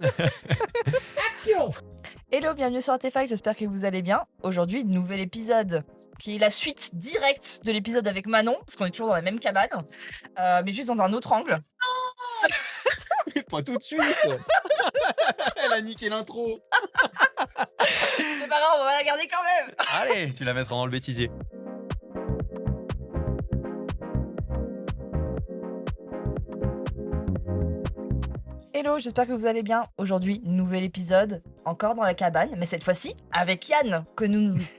Action! Hello, bienvenue sur Artefact, j'espère que vous allez bien. Aujourd'hui, nouvel épisode qui est la suite directe de l'épisode avec Manon, parce qu'on est toujours dans la même cabane, mais juste dans un autre angle. Pas tout de suite. Elle a niqué l'intro. C'est pas grave, on va la garder quand même. Allez, tu la mettras dans le bêtisier. Hello, j'espère que vous allez bien. Aujourd'hui, nouvel épisode, encore dans la cabane, mais cette fois-ci avec Yann, que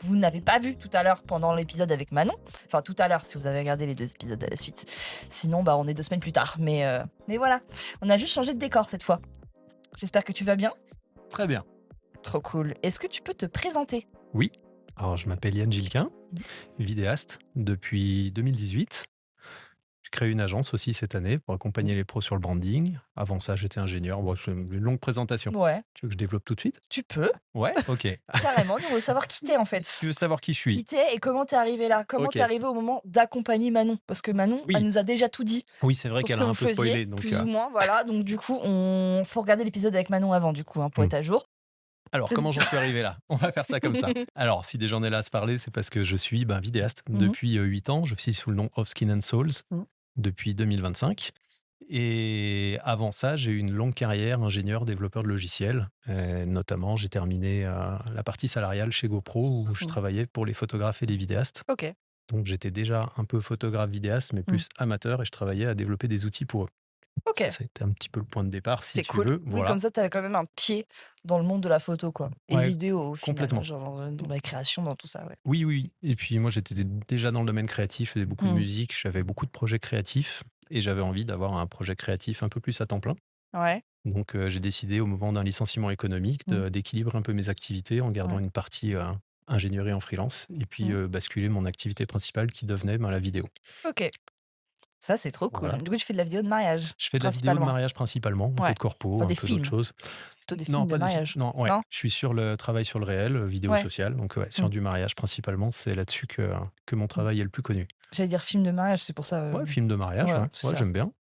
vous n'avez pas vu tout à l'heure pendant l'épisode avec Manon. Enfin, tout à l'heure, si vous avez regardé les 2 épisodes à la suite. Sinon, on est 2 semaines plus tard. Mais voilà, on a juste changé de décor cette fois. J'espère que tu vas bien. Très bien. Trop cool. Est-ce que tu peux te présenter? Oui, alors je m'appelle Yann Gilquin, vidéaste depuis 2018. J'ai créé une agence aussi cette année pour accompagner les pros sur le branding. Avant ça, j'étais ingénieur. Bon, c'est une longue présentation. Ouais, Tu veux que je développe tout de suite? tu peux, Ouais, ok. carrément. Nous, on veut savoir qui t'es en fait. Tu veux savoir qui je Qui suis? t'es et comment t'es arrivé là. Comment Ok. t'es arrivé au moment d'accompagner Manon. Parce que Manon, Oui. elle nous a déjà tout dit. Oui, c'est vrai Pour ce qu'elle que a vous un peu spoilé. faisiez, Donc, plus ou moins, voilà. Donc du coup, faut regarder l'épisode avec Manon avant, du coup, pour Hmm. être à jour. Alors, comment j'en suis arrivé là? On va faire ça comme ça. Alors, si déjà on est là à se parler, c'est parce que je suis vidéaste depuis 8 ans. Je suis sous le nom of Skin and Souls depuis 2025. Et avant ça, j'ai eu une longue carrière ingénieur, développeur de logiciels. Notamment, j'ai terminé la partie salariale chez GoPro où je travaillais pour les photographes et les vidéastes. Ok, Donc, j'étais déjà un peu photographe vidéaste, mais plus amateur et je travaillais à développer des outils pour eux. ok. Ça a été un petit peu le point de départ, si C'est tu cool. veux. Oui, Voilà. comme ça, t'avais quand même un pied dans le monde de la photo, quoi. Et Ouais, vidéo, au final. complètement. Genre, dans la création, dans tout ça, ouais. Oui, oui. Et puis moi, j'étais déjà dans le domaine créatif, je faisais beaucoup de musique, j'avais beaucoup de projets créatifs et j'avais envie d'avoir un projet créatif un peu plus à temps plein. Ouais, Donc, j'ai décidé au moment d'un licenciement économique d'équilibrer un peu mes activités en gardant une partie ingénierie en freelance et puis basculer mon activité principale qui devenait la vidéo. ok. Ça, c'est trop cool. Voilà. Du coup, tu fais de la vidéo de mariage, Je fais de la vidéo de principalement. mariage principalement, un peu Ouais. de corpo, Enfin, un des peu films. d'autres choses. Plutôt des Non, films de pas des films. mariage. Non, ouais. Non. Je suis sur le travail sur le réel, vidéo Ouais. sociale. Donc, sur du mariage principalement, c'est là-dessus que mon travail est le plus connu. J'allais dire film de mariage, c'est pour ça. Ouais, film de mariage, ouais, ouais. c'est Ouais, ça. j'aime bien.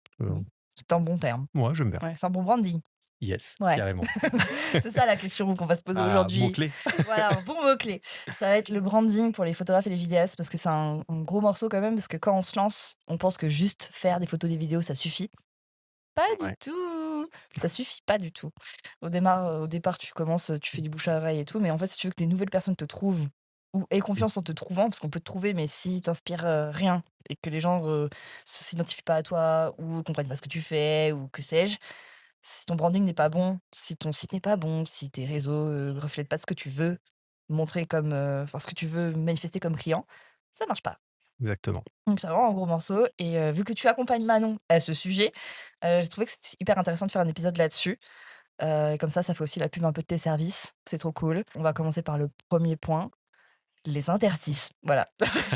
C'est un bon terme. Ouais, j'aime bien. Ouais, c'est un bon branding. Yes, Ouais. carrément. C'est ça la question qu'on va se poser Ah, aujourd'hui. mot-clé. Voilà, un bon mot-clé. Ça va être le branding pour les photographes et les vidéastes parce que c'est un gros morceau quand même. Parce que quand on se lance, on pense que juste faire des photos, des vidéos, ça suffit. Pas du Ouais. tout. Ça suffit pas du tout. Au départ, tu commences, tu fais du bouche à oreille et tout. Mais en fait, si tu veux que des nouvelles personnes te trouvent ou aient confiance en te trouvant, parce qu'on peut te trouver, mais si t'inspires rien et que les gens s'identifient pas à toi ou comprennent pas ce que tu fais ou que sais-je, si ton branding n'est pas bon, si ton site n'est pas bon, si tes réseaux reflètent pas ce que tu veux montrer comme, enfin ce que tu veux manifester comme client, ça marche pas. Exactement. Donc c'est vraiment un gros morceau et vu que tu accompagnes Manon à ce sujet, j'ai trouvé que c'était hyper intéressant de faire un épisode là-dessus. Et comme ça fait aussi la pub un peu de tes services. C'est trop cool. On va commencer par le premier point, les interstices. Voilà.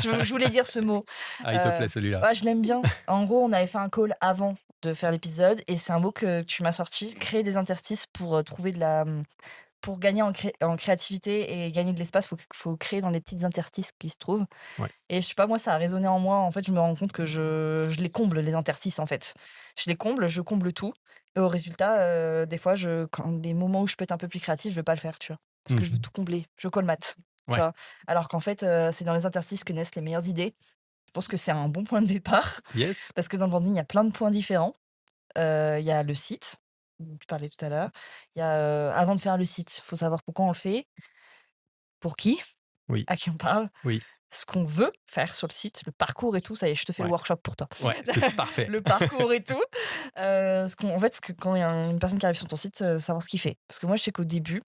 Je voulais dire ce mot. Ah, il te plaît celui-là. Ouais, je l'aime bien. En gros, on avait fait un call avant de faire l'épisode et c'est un mot que tu m'as sorti, créer des interstices pour trouver pour gagner en créativité et gagner de l'espace, faut créer dans les petites interstices qui se trouvent. Ouais. Et je sais pas, moi, ça a résonné en moi. En fait, je me rends compte que je les comble, les interstices, en fait. Je les comble, je comble tout. Et au résultat, des fois, quand des moments où je peux être un peu plus créative, je veux pas le faire, tu vois. Parce que je veux tout combler. Je colmate. Tu Ouais. vois. Alors qu'en fait, c'est dans les interstices que naissent les meilleures idées. Je pense que c'est un bon point de départ. Yes. Parce que dans le branding, il y a plein de points différents. Il y a le site, dont tu parlais tout à l'heure. Il y a, avant de faire le site, il faut savoir pourquoi on le fait, pour qui, Oui. à qui on parle, Oui. ce qu'on veut faire sur le site, le parcours et tout. Ça y est, je te fais le workshop pour toi. Ouais, c'est parfait. Le parcours et tout. En fait, quand il y a une personne qui arrive sur ton site, savoir ce qu'il fait. Parce que moi, je sais qu'au début,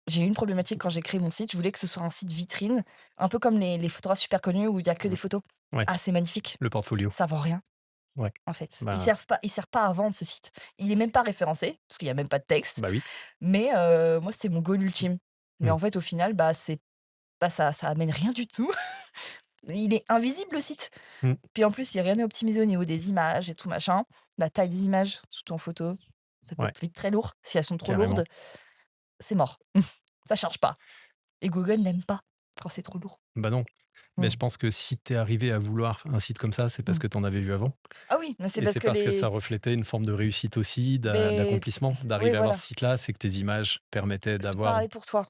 j'ai eu une problématique quand j'ai créé mon site. Je voulais que ce soit un site vitrine, un peu comme les photographes super connus où il y a que des photos. Ouais. Ah, c'est magnifique. Le portfolio. Ça vend rien. Ouais. En fait, Bah. il sert pas à vendre ce site. Il est même pas référencé parce qu'il y a même pas de texte. Bah oui. Mais moi, c'était mon goal ultime. Mais en fait, au final, ça amène rien du tout. Il est invisible le site. Puis en plus, il y a rien n'est optimisé au niveau des images et tout machin. La taille des images, surtout en photo, ça peut être vite très lourd. Si elles sont trop Carrément. lourdes, c'est mort. Ça charge pas. Et Google n'aime pas quand c'est trop lourd. Bah non. Mais Mmh. je pense que si tu es arrivé à vouloir un site comme ça, c'est parce Mmh. que tu en avais vu avant. Ah oui, mais c'est Et parce c'est que parce que ça les reflétait une forme de réussite aussi, les d'accomplissement, oui, d'arriver à avoir voilà, ce site-là, c'est que tes images permettaient parce qu'il d'avoir. parlait pour toi.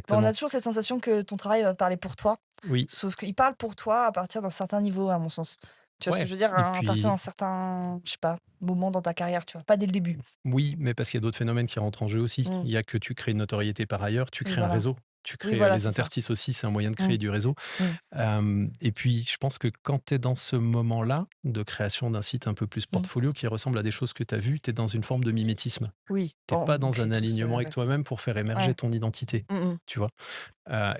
Bah, on a Exactement. toujours cette sensation que ton travail va parler pour toi, Oui, sauf qu'il parle pour toi à partir d'un certain niveau, à mon sens. Tu vois ce que ouais. je veux dire? Et À partir d'un puis, certain, je sais pas, moment dans ta carrière, tu vois? Pas dès le début. oui, mais parce qu'il y a d'autres phénomènes qui rentrent en jeu aussi. Mmh. Il y a que tu crées une notoriété par ailleurs, tu Oui, crées un voilà. réseau. Tu Oui, crées voilà, les c'est ça. interstices aussi, c'est un moyen de Mmh. créer du réseau. Mmh. Et puis, je pense que quand tu es dans ce moment-là de création d'un site un peu plus Mmh. portfolio qui ressemble à des choses que tu as vues, tu es dans une forme de mimétisme. Oui, Tu on pas on dans crée un tous, alignement avec ouais. toi-même pour faire émerger Ouais. ton identité, Mmh mh. tu vois?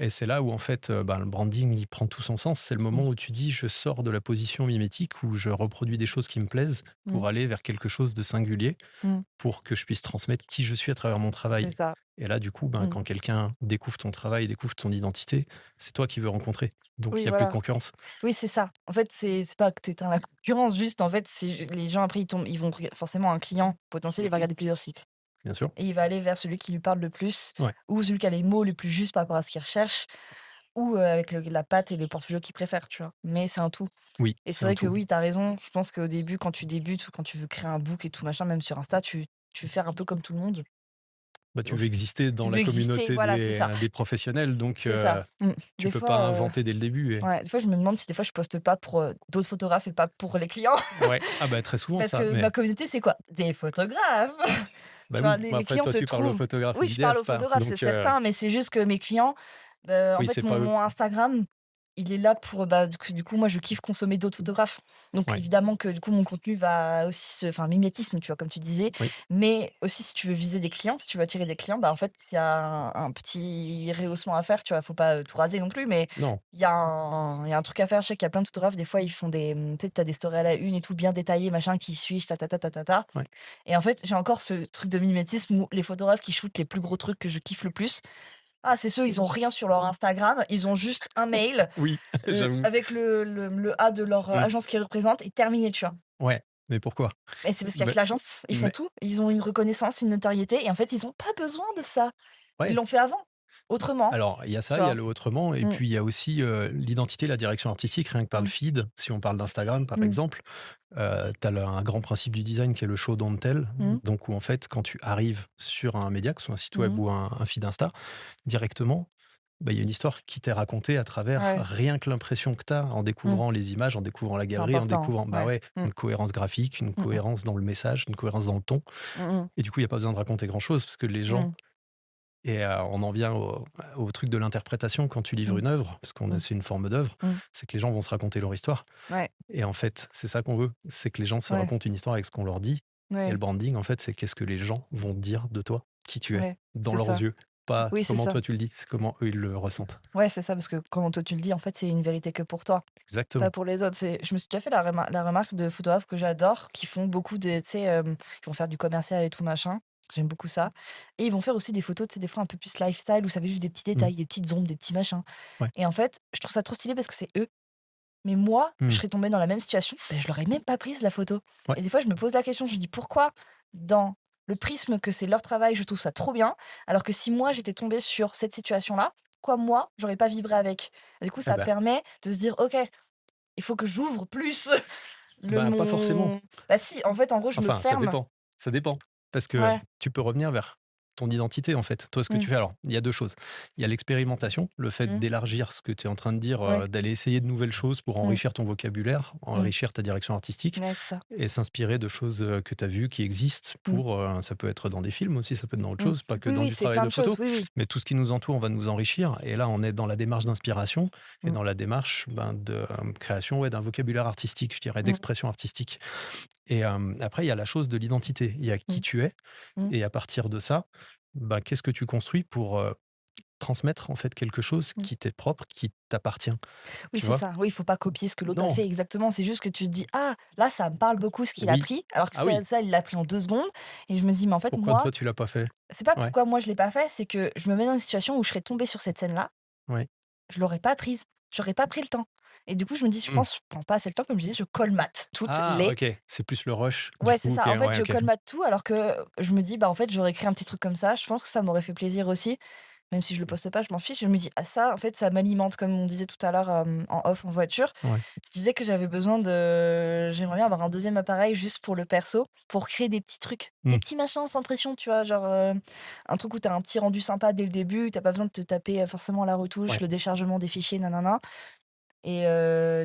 Et c'est là où en fait, le branding, il prend tout son sens. C'est le Mmh. moment où tu dis: «Je sors de la position mimétique où je reproduis des choses qui me plaisent Mmh. pour aller vers quelque chose de singulier, Mmh. pour que je puisse transmettre qui je suis à travers mon C'est travail». ça. Et là, du coup, Mmh. quand quelqu'un découvre ton travail, découvre ton identité, c'est toi qui veux rencontrer. Donc il Oui, y a plus de voilà. concurrence, Oui, c'est ça. En fait, c'est pas que tu éteins la concurrence, juste, en fait, c'est les gens après ils vont forcément un client potentiel, il va regarder plusieurs sites bien sûr. et il va aller vers celui qui lui parle le plus Ouais. ou celui qui a les mots les plus justes par rapport à ce qu'il recherche ou, avec la patte et le portfolio qu'il préfère, tu vois? Mais c'est un tout Oui, et c'est c'est un vrai que tout. oui, tu as raison. Je pense qu'au début, quand tu débutes ou quand tu veux créer un book et tout machin, même sur Insta, tu veux faire un peu comme tout le monde. Bah, tu Au veux f exister dans Tu veux la exister, communauté voilà, c'est ça. des professionnels, donc C'est ça. Mmh. tu Des peux pas fois, inventer dès le début et ouais, des fois, je me demande si des fois je poste pas pour, d'autres photographes et pas pour les clients. ouais. Ah bah, très souvent Parce ça, que mais ma communauté, c'est quoi? Des photographes! bah, Tu vois? oui. Les Bah, les après clients toi te tu parles aux trouvent. photographes Oui, je parle aux vidéastes, hein, photographes, c'est donc certain, mais c'est juste que mes clients, en oui, fait, c'est mon pas eux. mon Instagram, il est là pour, bah, du coup, moi, je kiffe consommer d'autres photographes. Donc Ouais, évidemment que, du coup, mon contenu va aussi mimétisme, tu vois? Comme tu disais. oui. Mais aussi, si tu veux viser des clients, si tu veux attirer des clients, bah, en fait, il y a un petit rehaussement à faire, tu vois? Faut pas, tout raser non plus, mais Non, il y a un truc à faire. Je sais qu'il y a plein de photographes, des fois, ils font des, tu sais, tu as des stories à la une et tout, bien détaillées, machin, qui suis-je, ta ta ta ta ta ta. ouais. Et en fait, j'ai encore ce truc de mimétisme où les photographes qui shootent les plus gros trucs que je kiffe le plus, ah, c'est ceux, ils ont rien sur leur Instagram, ils ont juste un mail, Oui, j'avoue. avec le A de leur, Mmh. agence qu'ils représentent et terminé, tu vois? Ouais, mais pourquoi? Et c'est parce qu'il y a Beh, que l'agence, ils font mais tout, ils ont une reconnaissance, une notoriété et en fait, ils ont pas besoin de ça. Ils ouais. l'ont fait avant, autrement, Alors, il y a tu ça, il y a vois? le autrement et Mmh. puis il y a aussi, l'identité, la direction artistique, rien que par le Mmh. feed. Si on parle d'Instagram, par Mmh. exemple, tu as un grand principe du design qui est le show don't tell. Mmh. Donc où en fait, quand tu arrives sur un média, que ce soit un site web Mmh. ou un feed Insta, directement, bah, il y a une histoire qui t'est racontée à travers Ouais. rien que l'impression que tu as en Mmh. découvrant les images, en découvrant la C'est galerie, en important, découvrant, bah ouais. ouais, Mmh. une cohérence graphique, une Mmh mh. cohérence dans le message, une cohérence dans le ton. Mmh mh. Et du coup, il y a pas besoin de raconter grand-chose parce que les gens Mmh. et on en vient au truc de l'interprétation quand tu livres Mmh. une œuvre, parce qu'on Mmh. c'est une forme d'œuvre, Mmh. c'est que les gens vont se raconter leur histoire. Ouais, Et en fait, c'est ça qu'on veut, c'est que les gens se ouais, racontent une histoire avec ce qu'on leur dit. Et le ouais, branding, en fait, c'est qu'est-ce que les gens vont dire de toi, qui tu es, ouais, dans c'est leurs ça. yeux. Pas Oui, c'est comment ça. toi tu le dis, c'est comment eux ils le ressentent. Ouais, c'est ça, parce que comment toi tu le dis, en fait, c'est une vérité que pour toi, pas Exactement. pour les autres. Je me suis déjà fait la remarque de photographes que j'adore, qui font beaucoup de, tu sais, ils vont faire du commercial et tout machin. J'aime beaucoup ça. Et ils vont faire aussi des photos, tu sais, des fois un peu plus lifestyle, où ça fait juste des petits Mmh. détails, des petites ombres, des petits machins. Ouais. Et en fait, je trouve ça trop stylé parce que c'est eux. Mais moi, je Mmh. serais tombée dans la même situation, ben, je l'aurais même pas prise la photo. Ouais. Et des fois, je me pose la question, je me dis pourquoi dans le prisme que c'est leur travail, je trouve ça trop bien, alors que si moi j'étais tombée sur cette situation-là, quoi moi, j'aurais pas vibré avec. Et du coup, Ah ça bah, permet de se dire, ok, il faut que j'ouvre plus le bah, pas forcément. mon. Bah si, en fait, en gros, je me Enfin, ça ferme. dépend. Ça dépend. Parce que Ouais. tu peux revenir vers ton identité, en fait. Toi, ce que Mmh. tu fais. Alors, il y a deux choses. Il y a l'expérimentation, le fait Mmh. d'élargir ce que tu es en train de dire, Ouais. d'aller essayer de nouvelles choses pour Mmh. enrichir ton vocabulaire, Mmh. enrichir ta direction artistique Ouais, c'est ça. et s'inspirer de choses que tu as vues qui existent Mmh. pour. Ça peut être dans des films aussi, ça peut être dans autre Mmh. chose, pas que Oui, dans oui, du c'est travail plein de de photo, choses. Oui, oui. mais tout ce qui nous entoure va nous enrichir. Et là, on est dans la démarche d'inspiration et Mmh. dans la démarche de création ouais, d'un vocabulaire artistique, je dirais, Mmh. d'expression artistique. Et après, il y a la chose de l'identité. Il y a qui Mmh. tu es. Mmh. Et à partir de ça, bah, qu'est-ce que tu construis pour transmettre en fait quelque chose Mmh. qui t'est propre, qui t'appartient. Oui, Tu c'est vois? ça. Oui, il faut pas copier ce que l'autre a Non, fait exactement. C'est juste que tu te dis: «Ah, là, ça me parle beaucoup ce qu'il a oui. pris», alors que Ah ça oui, ça, il l'a pris en 2 secondes et je me dis: «Mais en fait, pourquoi moi, toi tu l'as pas fait? c'est pas Ouais, pourquoi moi je l'ai pas fait, c'est que je me mets dans une situation où je serais tombée sur cette scène-là, ouais. je l'aurais pas prise, j'aurais pas pris le temps» et du coup, je me dis: «Je Mmh. pense, je prends pas assez le temps», comme je disais, je colmate toutes Ah les. OK, c'est plus le rush du Ouais, c'est coup, OK, ça. En fait, ouais, je OK. colmate tout alors que je me dis: «Bah, en fait, j'aurais créé un petit truc comme ça, je pense que ça m'aurait fait plaisir aussi». même si je le poste pas, je m'en fiche. Je me dis: «Ah ça, en fait, ça m'alimente», comme on disait tout à l'heure, en off, en voiture. Ouais. Je disais que j'aimerais bien avoir un deuxième appareil juste pour le perso, pour créer des petits trucs, des Mmh. petits machins sans pression, tu vois? Genre, un truc où tu as un petit rendu sympa dès le début, tu pas besoin de te taper, forcément la retouche, Ouais. le déchargement des fichiers, nanana. Et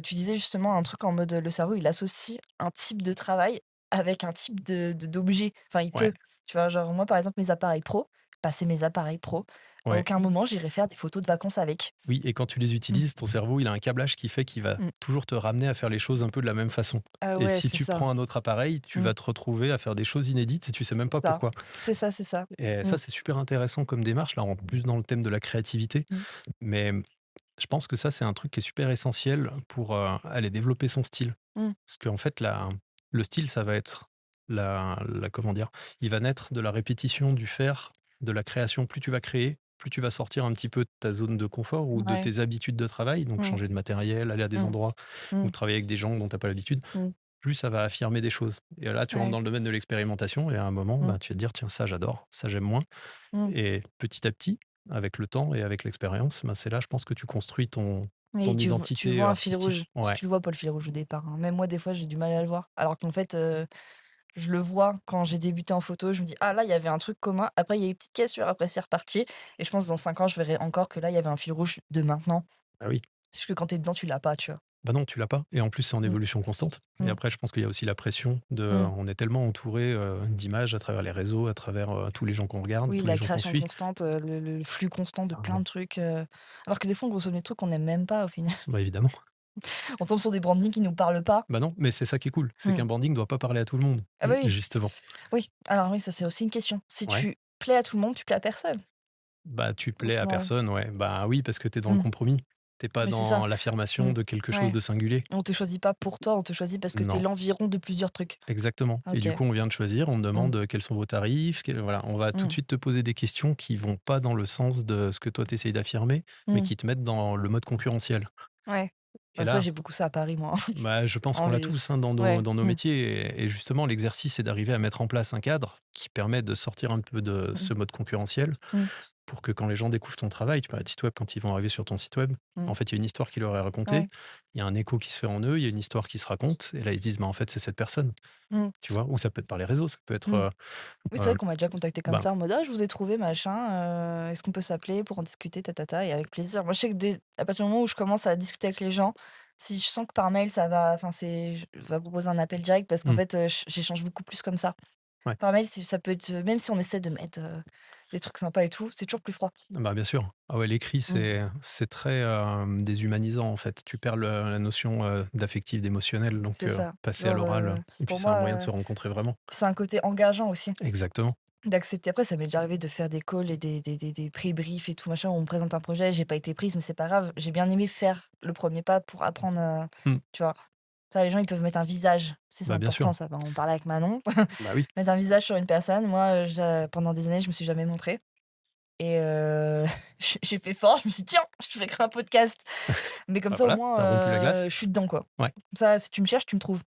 tu disais justement un truc en mode, le cerveau, il associe un type de travail avec un type d'objet. Enfin, il Ouais. peut, tu vois? Genre moi, par exemple, mes appareils pro, bah, c'est mes appareils pro. À Ouais. aucun moment, j'irai faire des photos de vacances avec. Oui, et quand tu les Mmh. utilises, ton cerveau, il a un câblage qui fait qu'il va Mmh. toujours te ramener à faire les choses un peu de la même façon. Ah Et ouais, si c'est tu ça. prends un autre appareil, tu Mmh. vas te retrouver à faire des choses inédites et tu sais même pas Ça. pourquoi. C'est ça, c'est ça. Et Mmh. ça, c'est super intéressant comme démarche, là, en plus dans le thème de la créativité. Mmh. Mais je pense que ça, c'est un truc qui est super essentiel pour aller développer son style. Mmh. Parce qu'en fait, le style, ça va être comment dire, il va naître de la répétition, du faire, de la création. Plus tu vas créer, plus tu vas sortir un petit peu de ta zone de confort ou de Ouais. tes habitudes de travail, donc Mmh. changer de matériel, aller à des Mmh. endroits Mmh. ou travailler avec des gens dont tu n'as pas l'habitude, Mmh. plus ça va affirmer des choses. Et là, tu rentres Ouais. dans le domaine de l'expérimentation et à un moment, Mmh. bah, tu vas te dire, tiens, ça j'adore, ça j'aime moins. Mmh. Et petit à petit, avec le temps et avec l'expérience, bah, c'est là, je pense que tu construis Oui, ton tu identité vois un fil rouge. artistique. Ouais, Tu le vois pas le fil rouge au départ, hein. Même moi, des fois, j'ai du mal à le voir. Alors qu'en fait, je le vois quand j'ai débuté en photo, je me dis: «Ah là, il y avait un truc commun». Après, il y a eu une petite cassure, après c'est reparti et je pense dans 5 ans, je verrai encore que là, il y avait un fil rouge de maintenant. ah oui. Parce que quand tu es dedans, tu l'as pas, tu vois? Bah non, tu l'as pas. Et en plus, c'est en Mmh. évolution constante. Et Mmh. après, je pense qu'il y a aussi la pression Mmh. on est tellement entouré d'images à travers les réseaux, à travers tous les gens qu'on regarde, Oui, tous les la gens qu'on création suit. constante, le flux constant de plein Ah, de trucs, alors que des fois, on consomme des trucs qu'on n'aime même pas au final. bah évidemment. On tombe sur des brandings qui nous parlent pas. Bah non, mais c'est ça qui est cool. C'est Mmh. qu'un branding ne doit pas parler à tout le monde, Ah bah oui, justement. oui. Alors oui, ça, c'est aussi une question. Si Ouais. tu plais à tout le monde, tu plais à personne, Bah tu au plais à final. personne, ouais. Bah oui, parce que tu es dans le Mmh. compromis. T'es pas Mais c'est ça. dans l'affirmation Mmh. de quelque chose Ouais. de singulier. On te choisit pas pour toi, on te choisit parce que tu es Non. l'environ de plusieurs trucs. Exactement. Et OK. du coup, on vient de choisir, on te Mmh. demande quels sont vos tarifs, voilà, on va tout de Mmh. suite te poser des questions qui vont pas dans le sens de ce que toi tu essayes d'affirmer, mais Mmh. qui te mettent dans le mode concurrentiel. Ouais. Et Bah, ça, là, j'ai beaucoup ça à Paris, moi. bah, je pense En qu'on l'a vrai. tous hein, Ouais. dans nos Mmh. métiers. Et justement, l'exercice, c'est d'arriver à mettre en place un cadre qui permet de sortir un peu de Mmh. ce mode concurrentiel Mmh. pour que quand les gens découvrent ton travail, tu parles de site web, quand ils vont arriver sur ton site web, Mmh. en fait, il y a une histoire qui leur est racontée, Ouais. il y a un écho qui se fait en eux, il y a une histoire qui se raconte, et là, ils se disent, bah, en fait, c'est cette personne. Mmh. Tu vois, ou ça peut être par les réseaux, ça peut être Mmh. Oui, c'est euh, vrai qu'on m'a déjà contacté comme bah, ça en mode: «Ah, je vous ai trouvé machin, est-ce qu'on peut s'appeler pour en discuter tatata?» et avec plaisir. Moi, je sais que dès à partir du moment où je commence à discuter avec les gens, si je sens que par mail ça va enfin je vais proposer un appel direct parce qu'en mmh, fait, j'échange beaucoup plus comme ça. ouais. Par mail, si ça peut être, même si on essaie de mettre, des trucs sympas et tout, c'est toujours plus froid. Bah, bien sûr. Ah ouais, l'écrit, Mmh. c'est très déshumanisant, en fait. Tu perds la notion d'affectif, d'émotionnel, donc C'est ça. passer à Genre, l'oral, et puis pour c'est un moyen moi, de se rencontrer vraiment. c'est un côté engageant aussi, Exactement. d'accepter. Après, ça m'est déjà arrivé de faire des calls et des pré-briefs et tout machin, où on me présente un projet, j'ai pas été prise, mais c'est pas grave. J'ai bien aimé faire le premier pas pour apprendre, Mmh. tu vois? Ça, les gens, ils peuvent mettre un visage. C'est Bah, bien sûr. important ça. Bah, on parlait avec Manon, Bah oui. mettre un visage sur une personne. Moi, pendant des années, je me suis jamais montrée et j'ai fait fort. Je me suis dit: «Tiens, je vais créer un podcast». Mais comme Bah ça, au voilà, moins, tu rompu la glace. je suis dedans, quoi. Ouais. Comme ça, si tu me cherches, tu me trouves.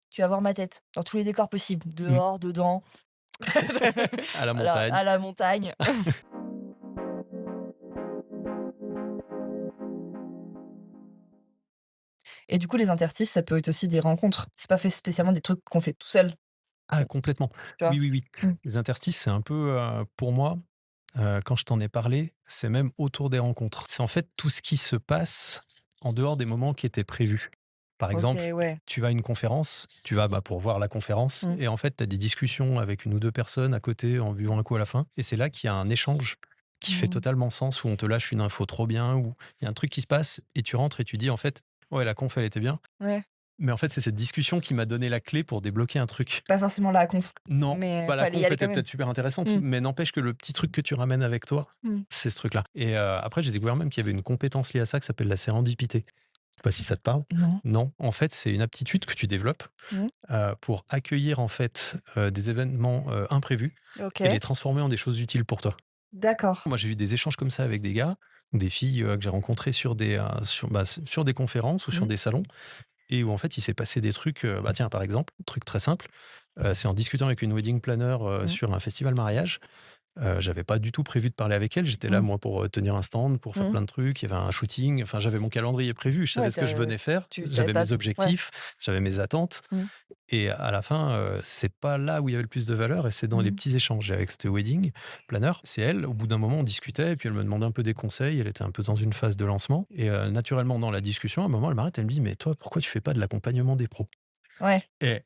Tu vas voir ma tête dans tous les décors possibles, Mmh. dehors, dedans, À la voilà, montagne. à la montagne. Et du coup, les interstices, ça peut être aussi des rencontres. C'est pas fait spécialement des trucs qu'on fait tout seul, Ah, complètement. tu vois? Oui, oui, oui. Mmh. Les interstices, c'est un peu, pour moi, quand je t'en ai parlé, c'est même autour des rencontres. C'est en fait tout ce qui se passe en dehors des moments qui étaient prévus. Par OK, exemple, ouais. tu vas à une conférence, tu vas pour voir la conférence, Mmh. et en fait, tu as des discussions avec une ou deux personnes à côté en buvant un coup à la fin. Et c'est là qu'il y a un échange qui fait Mmh. totalement sens, où on te lâche une info trop bien, où il y a un truc qui se passe, et tu rentres et tu dis, en fait, ouais, la conf, elle était bien. Ouais. Mais en fait, c'est cette discussion qui m'a donné la clé pour débloquer un truc. Pas forcément la conf, Non, mais bah, la fallait y conf aller quand était même. peut-être super intéressante, Mmh. mais n'empêche que le petit truc que tu ramènes avec toi, Mmh. c'est ce truc-là. Et après, j'ai découvert même qu'il y avait une compétence liée à ça qui s'appelle la sérendipité. Je sais pas si ça te parle? Non. Non, en fait, c'est une aptitude que tu développes, Mmh. pour accueillir, en fait, des événements, imprévus et OK. les transformer en des choses utiles pour toi. D'accord. Moi, j'ai eu des échanges comme ça avec des gars ou des filles, que j'ai rencontrées sur des conférences ou sur Mmh. des salons, et où en fait, il s'est passé des trucs, bah, tiens, par exemple, truc très simple, c'est en discutant avec une wedding planner, Mmh. sur un festival mariage. J'avais pas du tout prévu de parler avec elle. J'étais là, Mmh. moi, pour tenir un stand, pour faire Mmh. plein de trucs. Il y avait un shooting. Enfin, j'avais mon calendrier prévu. Je savais Ouais, ce que je venais faire. tu avais J'avais pas mes ouais. objectifs. J'avais mes attentes. Mmh. Et à la fin, c'est pas là où il y avait le plus de valeur. Et c'est dans les Mmh. petits échanges. Avec cette wedding planner, c'est elle. Au bout d'un moment, on discutait. Et puis, elle me demandait un peu des conseils. Elle était un peu dans une phase de lancement. Et naturellement, dans la discussion, à un moment, elle m'arrête. Elle me dit, mais toi, pourquoi tu fais pas de l'accompagnement des pros? Ouais. Et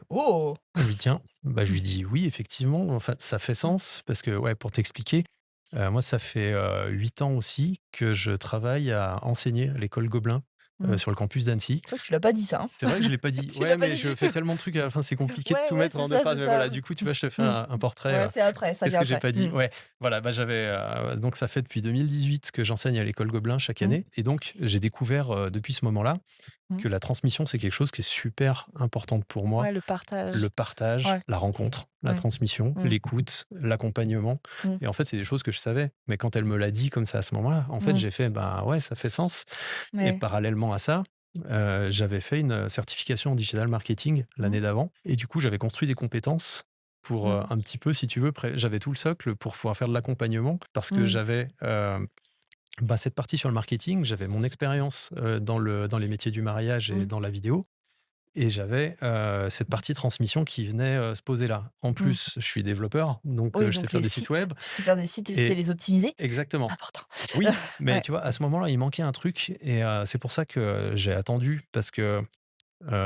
Oh! je lui dis, tiens, bah, je lui dis oui, effectivement, en fait, ça fait Mmh. sens parce que, ouais, pour t'expliquer, moi, ça fait 8 ans aussi que je travaille à enseigner à l'école Gobelin Mmh. sur le campus d'Annecy. C'est vrai que tu l'as pas dit ça, hein. C'est vrai que je l'ai pas dit. Tu Ouais, l'as pas mais dit je du fais tout. tellement de trucs à la fin, c'est compliqué de Ouais, tout ouais, mettre c'est en deux ça, phrases. c'est Mais ça. voilà, du coup, tu vois, je te fais Mmh. un portrait. Ouais, c'est après, ça Qu'est-ce vient que j'ai après. pas dit? Mmh. Ouais, voilà, bah, j'avais donc ça fait depuis 2018 que j'enseigne à l'école Gobelin chaque Mmh. année. Et donc, j'ai découvert depuis ce moment-là Mmh. que la transmission, c'est quelque chose qui est super importante pour moi. Ouais, le Le partage. partage, Ouais. la rencontre, la Ouais. transmission, Mmh. l'écoute, l'accompagnement. Mmh. Et en fait, c'est des choses que je savais. Mais quand elle me l'a dit comme ça à ce moment-là, en fait, Mmh. j'ai fait, bah ouais, ça fait sens. Et Ouais. parallèlement à ça, j'avais fait une certification en digital marketing Mmh. l'année d'avant. Et du coup, j'avais construit des compétences pour Mmh. un petit peu, si tu veux, j'avais tout le socle pour pouvoir faire de l'accompagnement parce que Mmh. j'avais bah, cette partie sur le marketing, j'avais mon expérience dans les métiers du mariage et Mmh. dans la vidéo. Et j'avais cette partie transmission qui venait se poser là. En Mmh. plus, je suis développeur, donc Oui, je sais donc faire les des sites sites, web. tu sais faire des sites, tu sais Et les optimiser. exactement. Important. Oui, mais Ouais. tu vois, à ce moment-là, il manquait un truc. Et c'est pour ça que j'ai attendu, parce que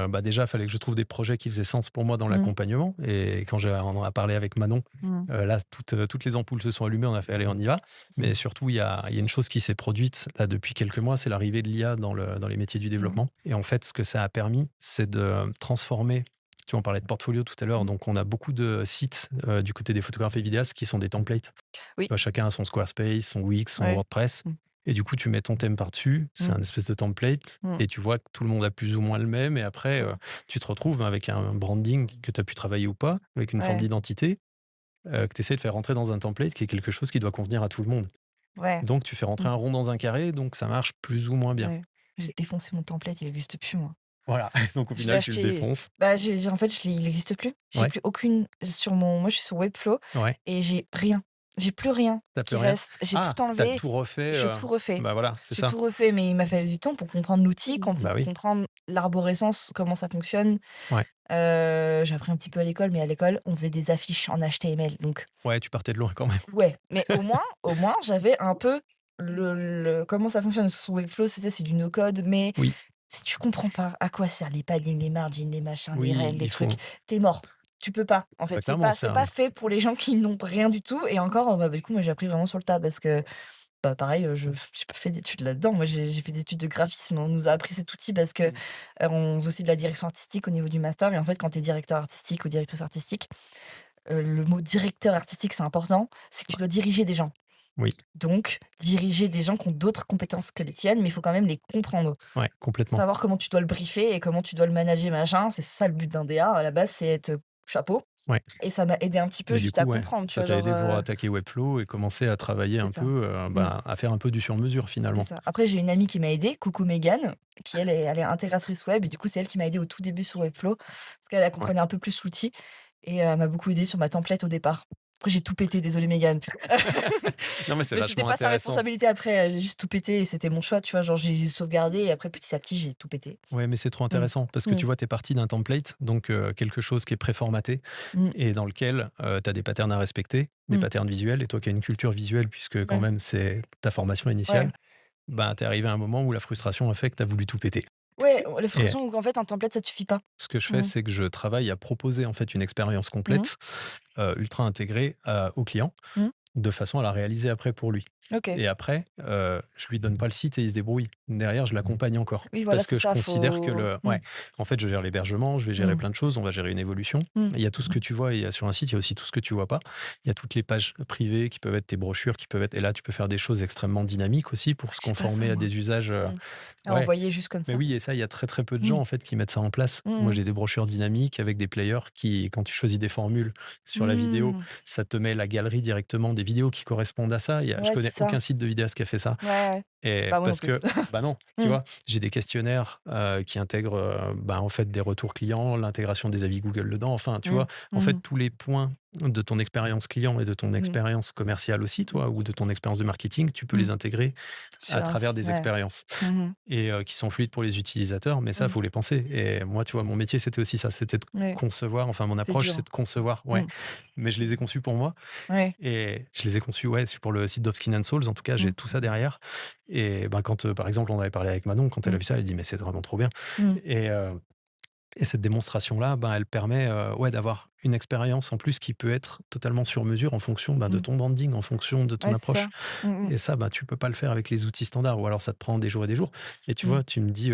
bah déjà, il fallait que je trouve des projets qui faisaient sens pour moi dans Mmh. l'accompagnement. Et quand on en a parlé avec Manon, Mmh. là, toutes les ampoules se sont allumées. On a fait, allez, on y va. Mais surtout, il y a une chose qui s'est produite là depuis quelques mois, c'est l'arrivée de l'IA dans les métiers du Mmh. développement. Et en fait, ce que ça a permis, c'est de transformer. Tu vois, on parlait de portfolio tout à l'heure. Mmh. Donc, on a beaucoup de sites du côté des photographes et vidéastes qui sont des templates. Oui. Tu vois, chacun a son Squarespace, son Wix, son Ouais. WordPress. Mmh. Et du coup, tu mets ton thème par-dessus, c'est Mmh. un espèce de template, Mmh. et tu vois que tout le monde a plus ou moins le même. Et après, Mmh. tu te retrouves avec un branding que tu as pu travailler ou pas, avec une forme Ouais. d'identité, que tu essaies de faire rentrer dans un template qui est quelque chose qui doit convenir à tout le monde. Ouais. Donc, tu fais rentrer Mmh. un rond dans un carré, donc ça marche plus ou moins bien. Ouais. J'ai défoncé mon template, il n'existe plus, moi. Voilà. Donc, au Je l'ai final, tu le acheté. défonces. Bah, en fait, il n'existe plus. J'ai Ouais, plus aucune sur mon. Moi, je suis sur Webflow ouais. et j'ai rien. J'ai plus rien T'as qui plus rien. reste. J'ai Ah, tout t'as enlevé. tout refait. J'ai tout refait. Bah voilà, c'est J'ai ça. tout refait, mais il m'a fallu du temps pour comprendre l'outil, pour Bah oui. comprendre l'arborescence, comment ça fonctionne. Ouais. J'ai appris un petit peu à l'école, mais à l'école, on faisait des affiches en HTML. Donc, Ouais, tu partais de loin quand même. ouais. Mais au moins, j'avais un peu comment ça fonctionne. Sur Webflow, c'est du no-code, mais Oui, si tu comprends pas à quoi servent les paddings, les margins, les machins, les oui, règles, les il faut. trucs, t'es mort. Tu peux pas. En fait, Bah, clairement, c'est pas fait pour les gens qui n'ont rien du tout. Et encore, bah, du coup, moi, j'ai appris vraiment sur le tas parce que, bah, pareil, j'ai pas fait d'études là-dedans. Moi, j'ai fait des études de graphisme. On nous a appris cet outil parce que on faisait aussi de la direction artistique au niveau du master. Et en fait, quand tu es directeur artistique ou directrice artistique, le mot directeur artistique, c'est important. C'est que tu dois diriger des gens. Oui, Donc, diriger des gens qui ont d'autres compétences que les tiennes, mais il faut quand même les comprendre. ouais, complètement. Savoir comment tu dois le briefer et comment tu dois le manager, machin. C'est ça le but d'un DA. À la base, c'est être chapeau. Ouais. Et ça m'a aidé un petit peu Et du juste à coup, ouais, comprendre, tu ça vois, t'a genre, aidé pour attaquer Webflow et commencer à travailler c'est un ça. peu, Mmh, à faire un peu du sur-mesure c'est finalement. ça. Après, j'ai une amie qui m'a aidée, coucou Megan, qui elle est intégratrice web et du coup, c'est elle qui m'a aidée au tout début sur Webflow parce qu'elle Ouais. comprenait un peu plus l'outil et elle m'a beaucoup aidée sur ma template au départ. Après, j'ai tout pété, désolée Megan. Non, mais c'est Mais c'était vachement pas sa intéressant. responsabilité après, j'ai juste tout pété et c'était mon choix, tu vois, genre j'ai sauvegardé et après petit à petit, j'ai tout pété. Ouais, mais c'est trop Mmh. intéressant parce que Mmh. tu vois, tu es parti d'un template, donc quelque chose qui est préformaté Mmh. et dans lequel tu as des patterns à respecter, des Mmh. patterns visuels, et toi qui as une culture visuelle, puisque quand Ouais. même c'est ta formation Ouais. initiale, bah, tu es arrivé à un moment où la frustration a fait que tu as voulu tout péter. Ouais, la Et frustration où en fait un template ça te suffit pas. ce que je fais, Mmh. c'est que je travaille à proposer en fait une expérience Mmh. complète, ultra intégrée au client, Mmh. de façon à la réaliser après pour lui. OK. Et après, je lui donne pas le site et il se débrouille. Derrière, je l'accompagne encore. Oui, voilà, Parce c'est que je ça, considère que mmh. en fait, je gère l'hébergement, je vais gérer Mmh. plein de choses, on va gérer une évolution. Mmh. Il y a tout ce que tu vois, et sur un site, il y a aussi tout ce que tu vois pas. Il y a toutes les pages privées qui peuvent être tes brochures, qui peuvent être. Et là, tu peux faire des choses extrêmement dynamiques aussi C'est pour vrai se que j'ai pas ça conformer à moi. des usages. Mmh. À Ouais. envoyer juste comme Mais ça. oui, et ça, il y a très très peu de Mmh. gens en fait qui mettent ça en place. Moi, Mmh. j'ai des brochures dynamiques avec des players qui, quand tu choisis des formules sur la vidéo, Mmh. ça te met la galerie directement des vidéos qui correspondent à ça. Je Ouais, c'est connais ça. aucun site de vidéaste qui a fait ça. Ouais, ouais. Et Bah, moi non parce plus. que, bah non, tu Mmh. vois, j'ai des questionnaires qui intègrent en fait des retours clients, l'intégration des avis Google dedans. Enfin, tu Mmh. vois, en fait, Mmh. tous les points de ton expérience client et de ton Mmh. expérience commerciale aussi, toi, ou de ton expérience de marketing, tu peux Mmh. les intégrer à Sur un travers s des ouais. expériences Mmh. et qui sont fluides pour les utilisateurs. Mais ça, il Mmh. faut les penser. Et moi, tu vois, mon métier, c'était aussi ça. C'était de Ouais, concevoir. Enfin, mon c'est approche, dur. c'est de concevoir. Ouais. Mmh. Mais je les ai conçus pour moi. Ouais. Et je les ai conçus, ouais, pour le site d'Of Skin and Souls. En tout cas, j'ai Mmh. tout ça derrière. Et ben, quand, par exemple, on avait parlé avec Manon, quand elle a Mmh. vu ça, elle a dit, mais c'est vraiment trop bien. Mmh. Et, euh, et cette démonstration-là, ben, elle permet ouais, d'avoir une expérience en plus qui peut être totalement sur mesure en fonction de Mmh. ton branding, en fonction de ton Ouais, c'est approche. ça. Mmh mh. Et ça, ben, tu peux pas le faire avec les outils standards, ou alors ça te prend des jours et des jours. Et tu Mmh. vois, tu me dis,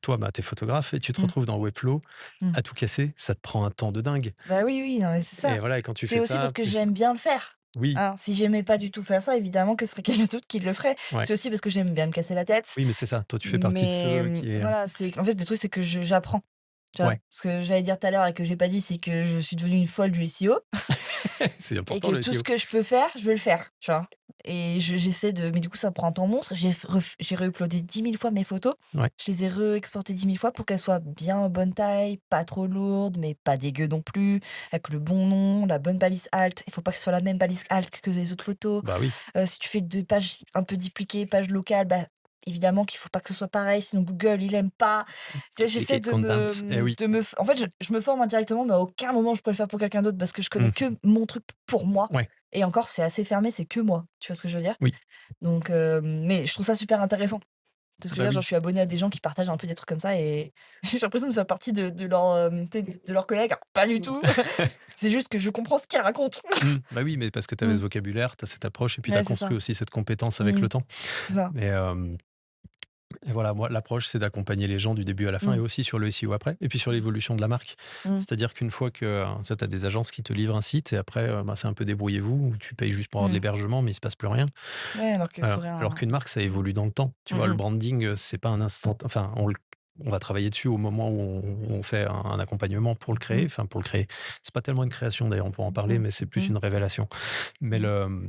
toi, bah, tu es photographe et tu te Mmh. retrouves dans Webflow Mmh. à tout casser, ça te prend un temps de dingue. Bah, oui, oui, non, mais c'est Et ça. voilà, et quand tu C'est fais aussi ça, parce que plus. j'aime bien le faire. Oui, Hein, si j'aimais pas du tout faire ça, évidemment que ce serait quelqu'un d'autre qui le ferait. ouais. C'est aussi parce que j'aime bien me casser la tête. Oui, mais c'est ça. Toi, tu fais partie de Mais ceux qui est. voilà, c'est en fait, le truc, c'est que j'apprends, tu vois? Ouais, Ce que j'allais dire tout à l'heure et que j'ai pas dit, c'est que je suis devenue une folle du SEO c'est et important que le tout ce SEO. que je peux faire, je veux le faire, tu vois? Et j'essaie de mais du coup, ça prend un temps monstre. J'ai re-uploadé 10 000 fois mes photos. Ouais. Je les ai re-exportées 10 000 fois pour qu'elles soient bien en bonne taille, pas trop lourdes, mais pas dégueu non plus, avec le bon nom, la bonne balise alt. Il faut pas que ce soit la même balise alt que les autres photos. Bah oui, Si tu fais 2 pages un peu dupliquées, pages locales, bah, évidemment qu'il faut pas que ce soit pareil, sinon Google, il aime pas. Tu vois, j'essaie duplicate content. Eh oui. de me f en fait, je me forme indirectement, mais à aucun moment je peux le faire pour quelqu'un d'autre parce que je connais Mmh. que mon truc pour moi Ouais, et encore, c'est assez fermé, c'est que moi. Tu vois ce que je veux dire? oui. Donc mais je trouve ça super intéressant. Tu vois ce que je Bah veux dire? Genre, oui. je suis abonnée à des gens qui partagent un peu des trucs comme ça et j'ai l'impression de faire partie de leur, tu sais, de leurs collègues. Alors pas du tout. C'est juste que je comprends ce qu'ils racontent. Bah oui, mais parce que tu avais Mmh. ce vocabulaire, tu as cette approche et puis tu as Ouais, c'est construit ça. aussi cette compétence avec Mmh. le temps. C'est ça. Mais et voilà, moi, l'approche, c'est d'accompagner les gens du début à la fin et Mmh. aussi sur le SEO après, et puis sur l'évolution de la marque. Mmh. C'est-à-dire qu'une fois que tu as des agences qui te livrent un site et après, bah, c'est un peu débrouillez-vous, ou tu payes juste pour avoir de Mmh. l'hébergement, mais il se passe plus rien. Ouais, alors qu'il faudrait Alors un qu'une marque, ça évolue dans le temps. Tu mmh vois, le mh. branding, c'est pas un instant. Enfin, on va travailler dessus au moment où on fait un accompagnement pour le créer. Mmh. Enfin, pour le créer. C'est pas tellement une création d'ailleurs, on peut en parler, Mmh. mais c'est plus Mmh. une révélation. Mais Mmh.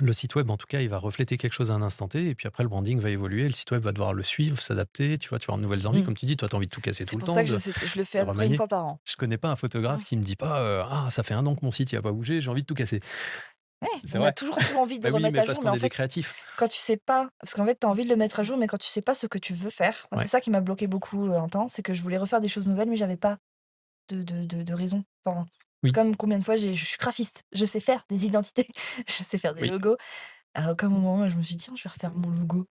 le site web, en tout cas, il va refléter quelque chose à un instant T, et puis après, le branding va évoluer, le site web va devoir le suivre, s'adapter, tu vois, tu vas avoir de nouvelles envies. Mmh. Comme tu dis, toi, tu as envie de tout casser tout C'est le pour temps, ça que de je le fais à peu près une remanier. fois par an. Je connais pas un Mmh. photographe qui me dit pas ah, ça fait un an que mon site il a pas bougé, j'ai envie de tout casser. Ouais, C'est on a vrai. toujours trop envie de Bah oui, remettre mais à parce jour, mais qu'on en est des fait, créatifs. quand tu sais pas parce qu'en fait, tu as envie de le mettre à jour, mais quand tu sais pas ce que tu veux faire, moi, c'est Ouais. ça qui m'a bloqué beaucoup, un temps, c'est que je voulais refaire des choses nouvelles, mais j'avais pas de raison. Enfin, c'est Oui, comme combien de fois je suis graphiste, je sais faire des identités, je sais faire des oui. logos. À aucun moment, je me suis dit: «Tiens, je vais refaire mon logo».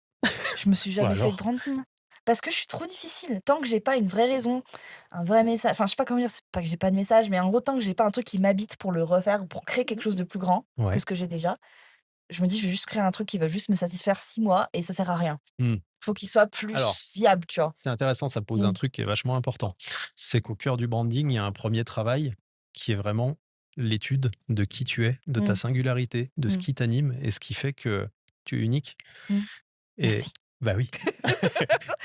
Je me suis Ou jamais fait de alors? branding. Parce que je suis trop difficile. Tant que j'ai pas une vraie raison, un vrai message, enfin, je sais pas comment dire, c'est pas que j'ai pas de message, mais en gros, tant que j'ai pas un truc qui m'habite pour le refaire ou pour créer quelque chose de plus grand que Ouais. ce que j'ai déjà, je me dis: «Je vais juste créer un truc qui va juste me satisfaire 6 mois et ça sert à rien». Mmh. Faut qu'il soit Alors, plus viable, tu vois? c'est intéressant, ça pose un Mmh. truc qui est vachement important. C'est qu'au cœur du branding, il y a un premier travail qui est vraiment l'étude de qui tu es, de ta Mmh. singularité, de ce Mmh. qui t'anime et ce qui fait que tu es unique. Mmh. Et Merci. bah oui,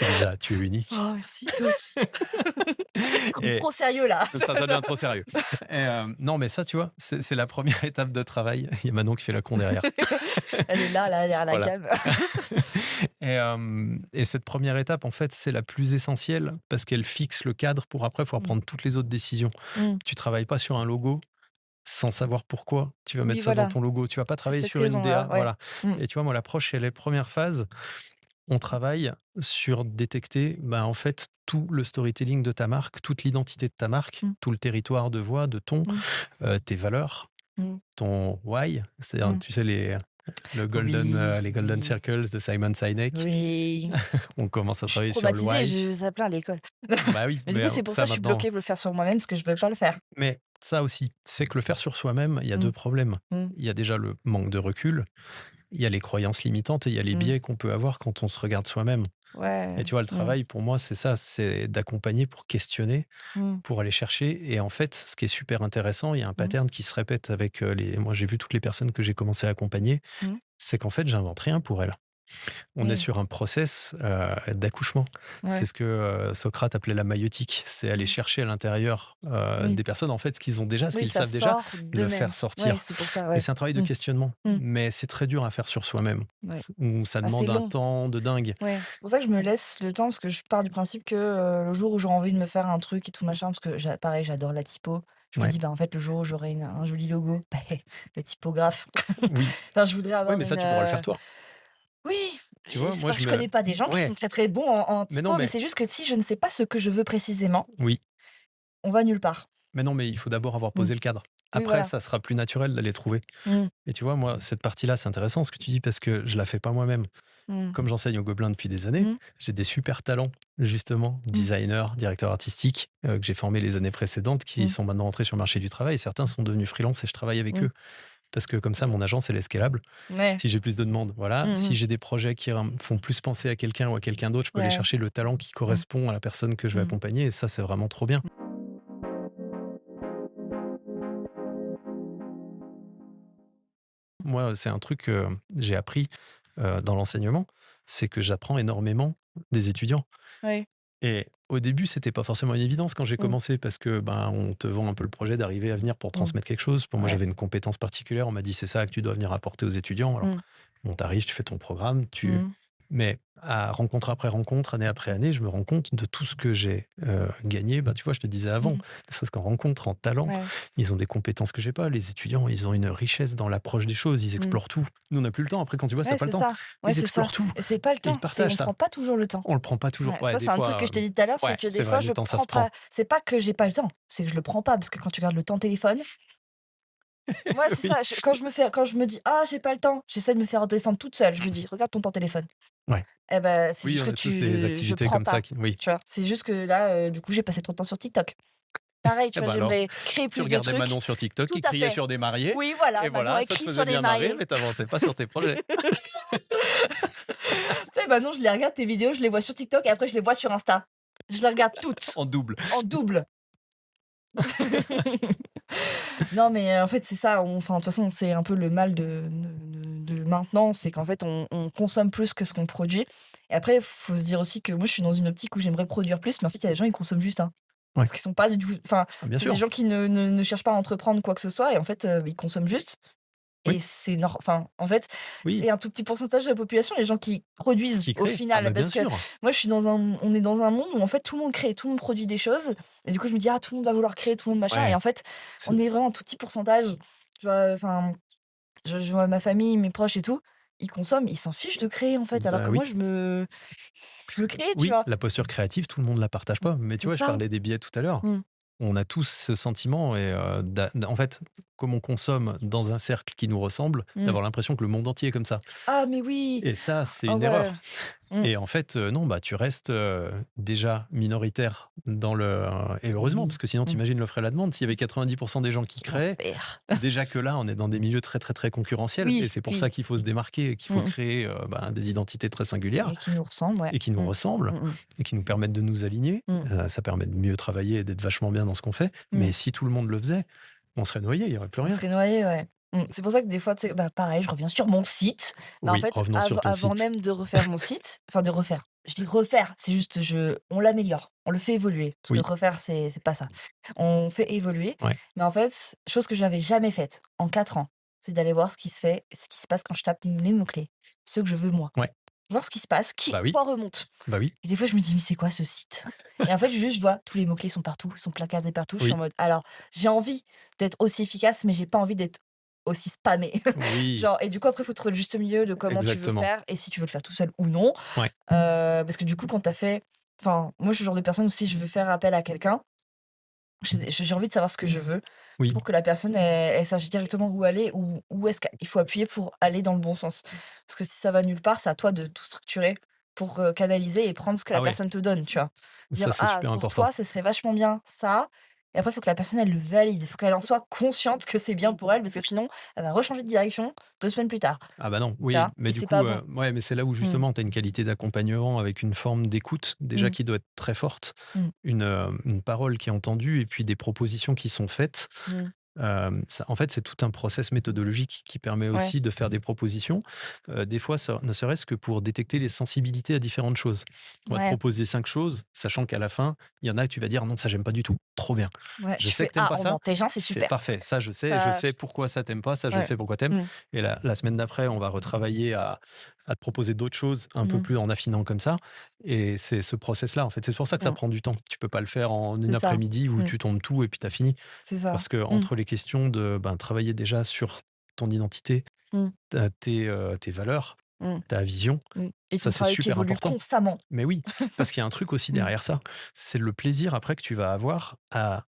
Elisa, tu es unique. Oh merci, toi aussi. Et Trop sérieux là. ça devient trop sérieux. Et non, mais ça, tu vois, c'est la première étape de travail. Il y a Manon qui fait la con derrière. Elle est là, derrière la Voilà. cam. Et cette première étape, en fait, c'est la plus essentielle parce qu'elle fixe le cadre pour après pouvoir Mmh. prendre toutes les autres décisions. Mmh. Tu travailles pas sur un logo sans savoir pourquoi tu vas Oui, mettre ça dans voilà, ton logo. Tu vas pas c'est travailler cette sur une raison-là, DA, ouais. voilà. Mmh. Et tu vois, moi, l'approche, chez les premières phases, on travaille sur détecter, bah, en fait, tout le storytelling de ta marque, toute l'identité de ta marque, Mmh. tout le territoire de voix, de ton, Mmh. tes valeurs, Mmh. ton why, c'est-à-dire, Mmh. tu sais, Oui, les golden oui, circles de Simon Sinek. oui. On commence à Je suis travailler sur le traumatisée, why. je faisais ça plein à l'école. Bah oui, Mais du mais coup, c'est pour ça ça que je suis maintenant. bloquée pour le faire sur moi-même, parce que je veux pas le faire. Mais ça aussi, c'est que le faire sur soi-même, il y a Mmh. deux problèmes. Mmh. Il y a déjà le manque de recul, il y a les croyances limitantes et il y a les Mmh. biais qu'on peut avoir quand on se regarde soi-même. Ouais. Et tu vois, le Mmh. travail, pour moi, c'est ça, c'est d'accompagner pour questionner, Mmh. pour aller chercher. Et en fait, ce qui est super intéressant, il y a un Mmh. pattern qui se répète avec les. Moi, j'ai vu toutes les personnes que j'ai commencé à accompagner, Mmh. c'est qu'en fait, j'invente rien pour elles. On est Oui. sur un process d'accouchement. C'est Ouais. ce que Socrate appelait la maïotique. C'est aller chercher à l'intérieur Oui. des personnes, en fait, ce qu'ils ont déjà, ce Oui, qu'ils ça savent déjà, sort le faire d'eux-mêmes. Ouais, sortir. c'est pour ça, Et ouais. c'est un travail de Mmh. questionnement, Mmh. mais c'est très dur à faire sur soi-même, Ouais. où ça Ah, c'est demande un long. temps de dingue. Ouais, c'est pour ça que je me laisse le temps parce que je pars du principe que, le jour où j'aurai envie de me faire un truc et tout machin, parce que pareil, j'adore la typo. Je me Ouais. dis: «Bah, en fait, le jour où j'aurai un joli logo, bah, le typographe». Oui. Enfin, je voudrais Oui, avoir mais ça, une, tu pourras le faire toi. oui, Tu vois, c'est moi, pas que je je me. connais pas des gens qui Ouais, sont très, très bons en mais non, typo, mais mais c'est juste que si je ne sais pas ce que je veux précisément, oui. on va nulle part. Mais non, mais il faut d'abord avoir Mmh. posé le cadre. Oui, Après, voilà. ça sera plus naturel d'aller trouver. Mmh. Et tu vois, moi, cette partie-là, c'est intéressant ce que tu dis parce que je la fais pas moi-même. Mmh. Comme j'enseigne au Gobelin depuis des années, Mmh. j'ai des super talents, justement, Mmh. designers, directeurs artistiques, que j'ai formés les années précédentes, qui Mmh. sont maintenant entrés sur le marché du travail. Certains sont devenus freelance et je travaille avec Mmh. eux. Parce que comme ça, mon agence, elle est scalable. Ouais. Si j'ai plus de demandes, voilà. Mmh Si mh. j'ai des projets qui font plus penser à quelqu'un ou à quelqu'un d'autre, je peux aller Ouais. chercher le talent qui Mmh. correspond à la personne que je vais Mmh. accompagner. Et ça, c'est vraiment trop bien. Moi, c'est un truc que j'ai appris dans l'enseignement, c'est que j'apprends énormément des étudiants. Oui. Et au début, c'était pas forcément une évidence quand j'ai Mmh. commencé parce que ben on te vend un peu le projet d'arriver à venir pour Mmh. transmettre quelque chose. Pour moi, Ouais. j'avais une compétence particulière. On m'a dit c'est ça que tu dois venir apporter aux étudiants. Alors, Mmh. bon, t'arrives, tu fais ton programme, Mmh. mais à rencontre après rencontre, année après année, je me rends compte de tout ce que j'ai gagné. Ben, tu vois, je te disais avant, Mmh. ne serait-ce qu'en rencontre, en talent, Ouais. ils ont des compétences que j'ai pas. Les étudiants, ils ont une richesse dans l'approche des choses. Ils Mmh. explorent tout. Nous, on n'a plus le temps. Après, quand tu vois, ça Ouais, pas le c'est temps. ça. Ouais, Ils c'est ça explorent tout. et c'est pas le Et ils temps, partagent on ça. prend pas toujours le temps. On le prend pas toujours. Ouais, Ouais, ça, des c'est un truc que fois. je t'ai dit tout à l'heure, c'est Ouais, que c'est des vrai, fois le je temps, ça prends se prend. pas c'est pas que j'ai pas le temps, c'est que je le prends pas parce que quand tu regardes le temps téléphone, ouais, c'est Oui. ça, quand je me dis: «Ah, j'ai pas le temps», j'essaie de me faire redescendre toute seule. Je me dis: «Regarde ton temps téléphone». Ouais. Et ben c'est Oui, juste on que a tous des je activités prends comme ça pas, qui oui. tu vois? C'est juste que là, du coup, j'ai passé trop de temps sur TikTok. Pareil, tu Et vois, bah, alors, j'aimerais créer tu plus de regardais trucs. Manon sur TikTok Tout qui à criait fait. sur des mariés Oui, voilà, et Manon voilà, ça te écrit sur faisait les bien marrer, mariés. mais t'avançais pas sur tes projets. Tu sais, maintenant, je les regarde tes vidéos, je les vois sur TikTok et après je les vois sur Insta. Je les regarde toutes, En double. en double. Non, mais en fait, c'est ça, enfin, de toute façon, c'est un peu le mal de maintenant, c'est qu'en fait, on consomme plus que ce qu'on produit et après, faut se dire aussi que moi, je suis dans une optique où j'aimerais produire plus, mais en fait, il y a des gens, ils consomment juste, hein. Ouais. Parce qu'ils sont pas du tout enfin, Ah, bien c'est des sûr. gens qui ne cherchent pas à entreprendre quoi que ce soit et en fait, ils consomment juste Oui, et enfin, en fait, oui, c'est un tout petit pourcentage de la population, les gens qui produisent qui au crée. Ah final. bah, bien Parce que sûr. moi, on est dans un monde où en fait, tout le monde crée, tout le monde produit des choses et du coup, je me dis: «Ah, tout le monde va vouloir créer, tout le monde machin» et Ouais, en fait, on c'est est vraiment un tout petit pourcentage. Tu vois, enfin, je vois ma famille, mes proches et tout, ils consomment, ils s'en fichent de créer en fait, alors bah, que moi, oui. je veux créer, tu Oui, vois? la posture créative, tout le monde la partage Mmh, pas. Mais tu c'est vois, je ça. parlais des biais tout à l'heure. Mmh. On a tous ce sentiment et en fait, comme on consomme dans un cercle qui nous ressemble, Mmh. d'avoir l'impression que le monde entier est comme ça. Ah mais oui! Et ça, c'est Ah une ouais. erreur. Mmh. Et en fait, non, bah, tu restes, déjà minoritaire dans le et heureusement, parce Oui. que sinon tu Mmh. imagines l'offre et la demande. S'il y avait 90 des gens qui créaient, L'enfer. déjà que là, on est dans des milieux très, très, très concurrentiels et Oui, c'est pour ça oui. qu'il faut se démarquer et qu'il faut Mmh mh. créer, des identités très singulières Et qui nous ressemblent, ouais. et qui nous Mmh. ressemblent Mmh mh. et qui nous permettent de nous aligner. Mmh. Ça permet de mieux travailler et d'être vachement bien dans ce qu'on fait. Mmh. Mais si tout le monde le faisait, on serait noyé, il y aurait plus On rien. serait noyés, ouais. Mmh. C'est pour ça que des fois, tu sais, bah, pareil, je reviens sur mon site. Bah, en Oui, fait, revenons sur ton avant site. même de refaire mon site, enfin de refaire, je dis refaire, c'est juste on l'améliore, on le fait évoluer. Parce que Oui, refaire, c'est pas ça. On fait évoluer, ouais. mais en fait, chose que j'avais jamais faite en 4 ans, c'est d'aller voir ce qui se passe quand je tape les mots-clés, ceux que je veux moi. Ouais. Voir ce qui se passe, Bah oui, quoi remonte. bah oui, Et des fois, je me dis: «Mais c'est quoi ce site?» Et en fait, je vois tous les mots-clés sont partout, ils sont placardés partout. Je suis en oui, mode alors, j'ai envie d'être aussi efficace, mais j'ai pas envie d'être aussi spammée. oui, Genre et du coup, après, il faut trouver le juste milieu de comment tu veux exactement. faire et si tu veux le faire tout seul ou non. Ouais. Parce que du coup, quand tu as fait enfin, moi, je suis le genre de personne où si je veux faire appel à quelqu'un, j'ai envie de savoir ce que je veux Oui, pour que la personne, elle sache directement où aller, où est-ce qu'il faut appuyer pour aller dans le bon sens. Parce que si ça va nulle part, c'est à toi de tout structurer pour, canaliser et prendre ce que la ah ouais, personne te donne, tu vois? ça Dire: c'est «Ah, super pour important. toi, ce serait vachement bien ça» et après, il faut que la personne, elle le valide. Il faut qu'elle en soit consciente que c'est bien pour elle parce que sinon, elle va rechanger de direction 2 semaines plus tard, Ah bah non, tu oui, vois? mais Et du c'est coup, pas bon. ouais, mais c'est là où Mmh. justement tu as une qualité d'accompagnement avec une forme d'écoute déjà Mmh. qui doit être très forte, Mmh. une parole qui est entendue et puis des propositions qui sont faites. Mmh. En fait, c'est tout un process méthodologique qui permet Ouais. aussi de faire des propositions. Des fois, ne serait-ce que pour détecter les sensibilités à différentes choses. On va te Ouais. proposer 5 choses, sachant qu'à la fin, il y en a que tu vas dire non, ça j'aime pas du tout. Trop bien. Ouais. Je Je sais fais que t'aimes pas en ça. intelligence, c'est C'est super. parfait. Ça, je sais. Je Ça, sais pourquoi ça t'aime pas. Ça, je ouais. sais pourquoi t'aimes. Mm. Et la semaine d'après, on va retravailler à te proposer d'autres choses un peu Mhm. plus en affinant comme ça. Et c'est ce process-là, en fait. C'est pour ça que ça Mm. prend du temps. Tu peux pas le faire en une C'est ça. après-midi où Mm. tu tombes tout et puis t'as fini. C'est ça. Parce que Mm. entre les questions de travailler déjà sur ton identité, Mm. tes valeurs, Mm. ta vision, Mm. Et ça ton c'est travail qui super évolue important. constamment. Mais oui, parce qu'il y a un truc aussi Mm. derrière ça. C'est le plaisir après que tu vas avoir à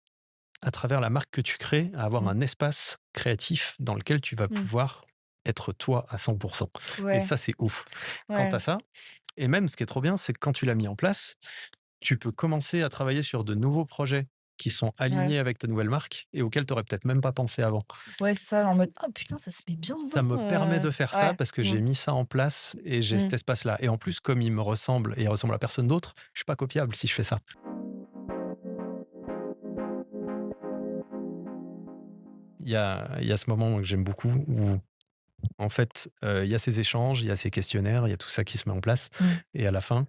travers la marque que tu crées, à avoir Mm. un espace créatif dans lequel tu vas Mm. pouvoir être toi à 100%. Et Ouais. ça, c'est ouf. Quant Ouais. à ça, et même ce qui est trop bien, c'est que quand tu l'as mis en place, tu peux commencer à travailler sur de nouveaux projets qui sont Ouais. alignés avec ta nouvelle marque et auxquels tu n'aurais peut-être même pas pensé avant. Ouais, c'est ça, en mode oh putain, ça se met bien Ça me dedans. permet de faire ça Ouais. parce que Mm. j'ai mis ça en place et j'ai cet Mm. espace-là. Et en plus, comme il me ressemble et il ressemble à personne d'autre, je suis pas copiable si je fais ça. Il y a ce moment que j'aime beaucoup où, en fait, il y a ces échanges, il y a ces questionnaires, il y a tout ça qui se met en place. Mm. Et à la fin,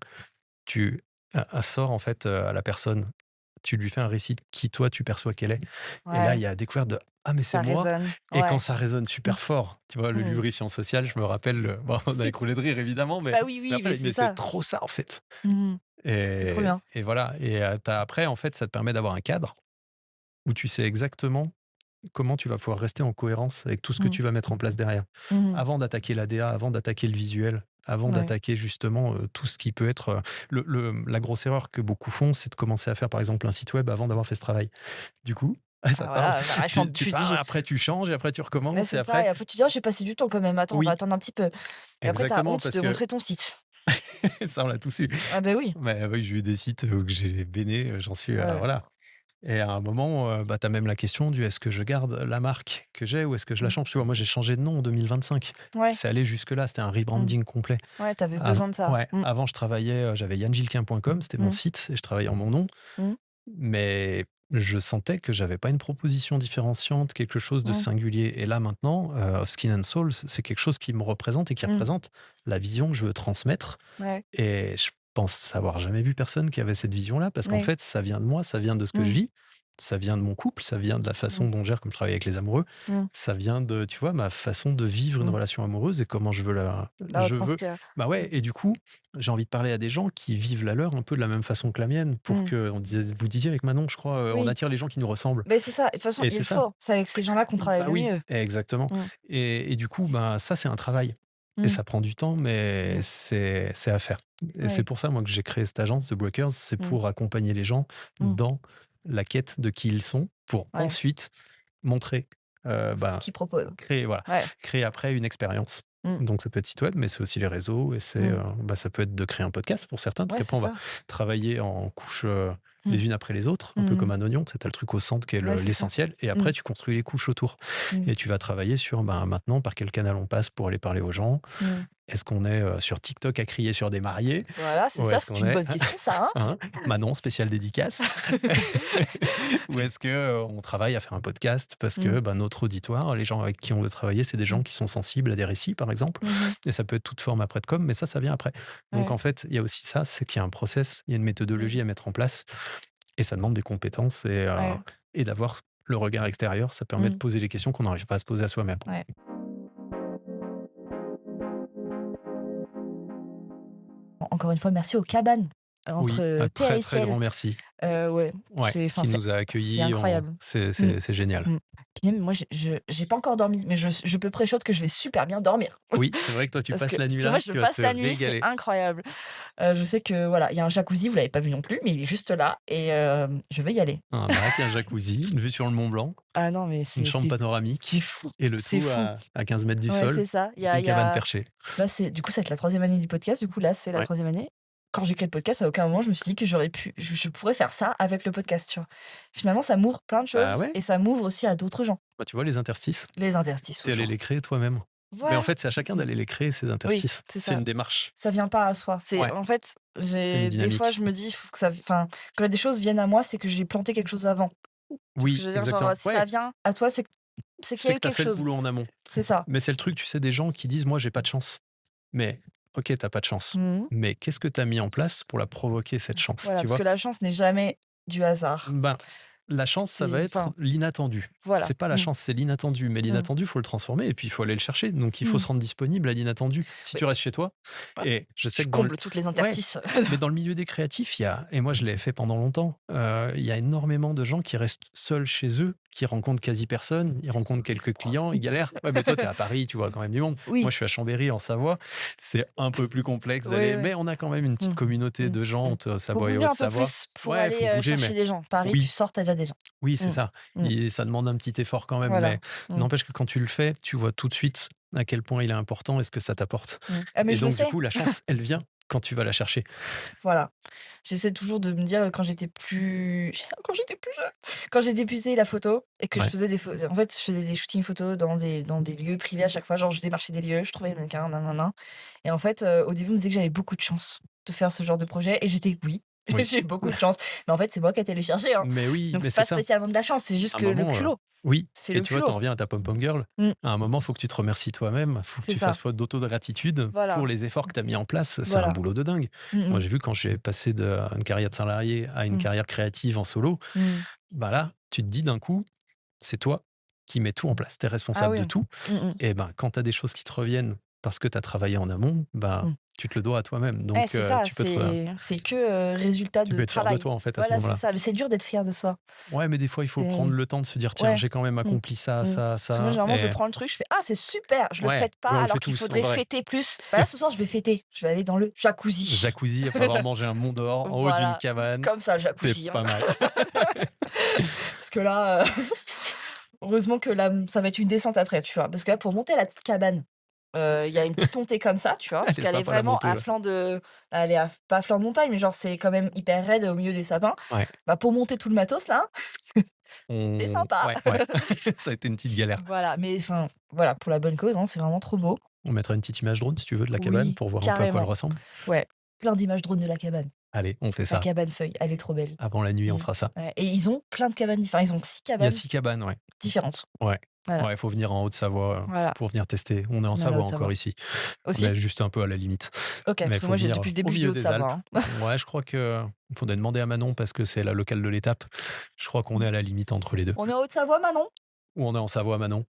tu sors en fait à la personne. Tu lui fais un récit de qui toi tu perçois qu'elle est. Et là, Ouais. il y a la découverte de ah mais c'est Ça moi. résonne. Et quand Ouais. ça résonne super fort, tu vois, le Mm. lubrifiant social, je me rappelle, bon, on a écroulé de rire évidemment, Bah oui, mais oui, mais après, c'est mais c'est ça. trop ça en fait. Mm. C'est trop bien. Et voilà. Et après, en fait, ça te permet d'avoir un cadre où tu sais exactement comment tu vas pouvoir rester en cohérence avec tout ce que Mm. tu vas mettre en place derrière. Mhm. Avant d'attaquer l'ADA, avant d'attaquer le visuel, avant Ouais. d'attaquer justement tout ce qui peut être... la grosse erreur que beaucoup font, c'est de commencer à faire par exemple un site web avant d'avoir fait ce travail. Du coup, ça Ah parle. voilà, bah, Tu pars, après tu changes, et après tu mais recommences, et c'est ça, après... et après tu dis oh, j'ai passé du temps quand même, attends, on va Oui, attendre un petit peu. Et après t'as exactement, honte parce de que montrer ton site. ça, on l'a tous eu. Ah bah oui. Mais oui, j'ai eu des sites que j'ai béné, j'en suis... Ouais. voilà. Et à un moment, tu as même la question du est-ce que je garde la marque que j'ai ou est-ce que je la Mm. change. Tu vois, moi, j'ai changé de nom en 2025. Ouais. C'est allé jusque-là, c'était un Mm. rebranding complet. Ouais, t'avais besoin de ça. Ouais, Mm. avant, je travaillais, j'avais yanngilquin.com, c'était mon Mm. site, et je travaillais en mon nom. Mm. Mais je sentais que j'avais pas une proposition différenciante, quelque chose de Mm. singulier. Et là, maintenant, Of Skin and Souls, c'est quelque chose qui me représente et qui Mm. représente la vision que je veux transmettre. Ouais. Et je pense savoir jamais vu personne qui avait cette vision-là, parce qu'en Ouais. fait, ça vient de moi, ça vient de ce que je Mm. vis, ça vient de mon couple, ça vient de la façon Mm. dont je gère, comme je travaille avec les amoureux, Mm. ça vient de, tu vois, ma façon de vivre une Mm. relation amoureuse et comment je veux La je veux. retranscrire. Bah ouais, et du coup, j'ai envie de parler à des gens qui vivent la leur un peu de la même façon que la mienne, pour Mm. que, vous disiez avec Manon, je crois, on Oui. attire les gens qui nous ressemblent. Mais c'est ça, et de toute façon, Et il c'est ça. faut. C'est avec ces gens-là qu'on travaille Bah le oui, mieux. exactement. Mm. Et du coup, bah, ça, c'est un travail. Et Mm. ça prend du temps, mais Mm. c'est à faire. Et Ouais. c'est pour ça, moi, que j'ai créé cette agence de Breakers, c'est Mm. pour accompagner les gens Mm. dans la quête de qui ils sont, pour Ouais. ensuite montrer, Ce qu'ils proposent. Ouais. créer après une expérience. Mm. Donc, ça peut être site web, mais c'est aussi les réseaux, et c'est, Mm. ça peut être de créer un podcast pour certains, parce Ouais, qu'après, c'est on va ça. travailler en couches Mm. les unes après les autres, un peu Mm. comme un oignon, c'est le truc au centre qui est Ouais, c'est ça. l'essentiel, et après, Mm. tu construis les couches autour. Mm. Et tu vas travailler sur maintenant par quel canal on passe pour aller parler aux gens. Mm. Est-ce qu'on est sur TikTok à crier sur des mariés? Voilà, c'est Ou ça, est-ce c'est qu'on une est bonne question, ça, hein. Manon, spéciale dédicace? Ou est-ce que on travaille à faire un podcast parce que Mm. notre auditoire, les gens avec qui on veut travailler, c'est des gens Mm. qui sont sensibles à des récits, par exemple. Mhm. Et ça peut être toute forme après de com, mais ça vient après. Donc Ouais. en fait, il y a aussi ça, c'est qu'il y a un process, il y a une méthodologie à mettre en place, et ça demande des compétences Ouais. et d'avoir le regard extérieur. Ça permet de Mm. poser les questions qu'on n'arrive pas à se poser à soi-même. Ouais. Encore une fois, merci aux cabanes entre Oui, un terre très et très ciel. grand merci. Ouais, Ouais, c'est qui nous a accueillis. c'est incroyable. C'est Mm. génial. Mm. Puis même, moi, j'ai pas encore dormi, mais je peux pré-shot que je vais super bien dormir. Oui, c'est vrai que toi, tu Parce passes la nuit que là, moi, je tu vas passe te la nuit, c'est régaler. incroyable. Je sais que voilà, il y a un jacuzzi, vous l'avez pas vu non plus, mais il est juste là et je vais y aller. Un bac, un jacuzzi, une vue sur le Mont Blanc, Ah non, mais une chambre c'est panoramique, fou. et le C'est tout fou. à 15 mètres du Ouais, sol, c'est ça. Il y une a cabane perchée. là, du coup, ça va être la 3e année du podcast. Du coup, là, c'est la Ouais. 3e année. Quand j'ai créé le podcast, à aucun moment, je me suis dit que je pourrais faire ça avec le podcast, tu vois? Finalement, ça m'ouvre plein de Bah choses ouais. et ça m'ouvre aussi à d'autres gens. Bah, tu vois, les interstices, Les interstices, t'es allé toujours. les créer toi-même. Mais Voilà. en fait, c'est à chacun d'aller les créer, ces Oui, interstices. c'est C'est ça. une démarche. Ça vient pas à soi. Ouais. En fait, C'est une des fois, dynamique. je me dis, faut que ça, enfin, quand des choses viennent à moi, c'est que j'ai planté quelque chose avant. Ce que Oui, je veux dire, exactement. genre, si ça vient à toi, c'est qu'il y C'est a que eu tu as quelque fait le chose. boulot en amont. C'est ça. Mais c'est le truc, tu sais, des gens qui disent moi j'ai pas de chance. Mais ok, t'as pas de chance. Mmh. Mais qu'est-ce que tu as mis en place pour la provoquer cette chance, Voilà, tu parce vois? que la chance n'est jamais du hasard. Ben, la chance, ça va C'est être enfin, l'inattendu. voilà. C'est pas la chance, c'est l'inattendu. Mais Mmh. l'inattendu, il faut le transformer et puis il faut aller le chercher. Donc il faut Mmh. se rendre disponible à l'inattendu. Si Oui. tu restes chez toi, Ouais. et je sais Tu que dans le... combles toutes les Ouais, interstices. mais dans le milieu des créatifs, il y a, et moi je l'ai fait pendant longtemps, il y a énormément de gens qui restent seuls chez eux, qui rencontrent quasi personne, ils rencontrent quelques clients, ils galèrent. Ouais, mais toi, tu es à Paris, tu vois quand même du monde. Oui. Moi, je suis à Chambéry, en Savoie. C'est un peu plus complexe Oui, d'aller, oui. mais on a quand même une petite communauté de gens entre Faut Savoie et bouger un peu Haute-Savoie. plus pour Ouais, faut aller bouger, chercher mais des gens. Paris, tu oui, sors, t'as déjà des gens. oui, c'est ça. Mmh. Et ça demande un petit effort quand même, Voilà. mais n'empêche que quand tu le fais, tu vois tout de suite à quel point il est important et ce que ça t'apporte. Ah, mais Et je le donc, du sais. coup, la chance, elle vient quand tu vas la chercher. Voilà. J'essaie toujours de me dire quand j'étais plus jeune, quand j'ai débuté la photo et que je Ouais. faisais en fait, je faisais des shootings photos dans des lieux privés à chaque fois. Genre, je démarchais des lieux, je trouvais les mannequins, nanana. Et en fait, au début, on me disait que j'avais beaucoup de chance de faire ce genre de projet et j'étais oui, Oui. j'ai beaucoup de chance. Mais en fait, c'est moi qui ai été les chercher, hein. Mais oui, Donc mais c'est c'est pas ça. spécialement de la chance, c'est juste À un que le moment, culot. oui, C'est et le tu vois, culot. t'en reviens à ta pom-pom girl. Mmh. À un moment, il faut que tu te remercies toi-même. Faut que C'est tu ça. fasses preuve d'auto-gratitude Voilà. pour les efforts que tu as mis en place. C'est un Voilà. boulot de dingue. Mmh Moi, mh. j'ai vu quand j'ai passé d'une carrière de salarié à une Mmh. carrière créative en solo, Mmh. bah là, tu te dis d'un coup, c'est toi qui mets tout en place. Tu es Ah responsable de oui. tout. Mmh. Et ben, quand tu as des choses qui te reviennent parce que tu as travaillé en amont, bah, Mmh. tu te le dois à toi-même. Eh, Donc, c'est ça, tu peux te, c'est que, résultat tu de peux être fier de travail. toi, en fait, à ce Voilà, c'est moment-là. ça, mais c'est dur d'être fier de soi. Ouais, mais des fois, il faut C'est prendre le temps de se dire, tiens, ouais. j'ai quand même Mmh. accompli ça, Mmh. ça, Parce que moi, ça. généralement, je Et prends le truc, je fais: «Ah, c'est super!» Je le ouais, fête pas ouais, on le alors fait qu'il tous, en faudrait vrai. fêter plus. Bah, là, ce soir, je vais fêter. Je vais aller dans le jacuzzi. Jacuzzi, après avoir mangé un Mont d'Or en haut d'une Voilà, cabane. comme ça, le C'était jacuzzi, hein. pas mal. Parce que là, heureusement que là, ça va être une descente après, tu vois? Parce que là, pour monter la petite cabane, il y a une petite montée comme ça, tu vois? Parce Elle est qu'elle est sympa la vraiment montée, à ouais. flanc de elle est à pas à flanc de montagne, mais genre, c'est quand même hyper raide au milieu des sapins. Ouais. Bah, pour monter tout le matos là, c'est sympa. Ouais, ouais. Ça a été une petite galère. Voilà, mais enfin, voilà, pour la bonne cause, hein, c'est vraiment trop beau. On mettra une petite image drone, si tu veux, de la cabane Oui, pour voir un peu à quoi elle carrément. ressemble. Ouais, plein d'images drones de la cabane. Allez, on fait La ça. cabane feuille, elle est trop belle. Avant la nuit, on Mmh. fera ça. Ouais, et ils ont plein de cabanes enfin, ils ont 6 Il y a cabanes 6 cabanes, ouais. différentes. Ouais. Voilà. Ouais, il faut venir en Haute-Savoie Voilà. pour venir tester. On est en On est en Savoie Haute-Savoie. encore ici. Aussi? On est juste un peu à la limite. OK, Mais parce que faut moi, j'ai venir depuis le au début, je dis milieu des Haute-Savoie, Alpes. hein. Ouais, je crois que il faudrait demander à Manon parce que c'est la locale de l'étape. Je crois qu'on est à la limite entre les deux. On est en Haute-Savoie, Manon? Ou on est en Savoie, Manon?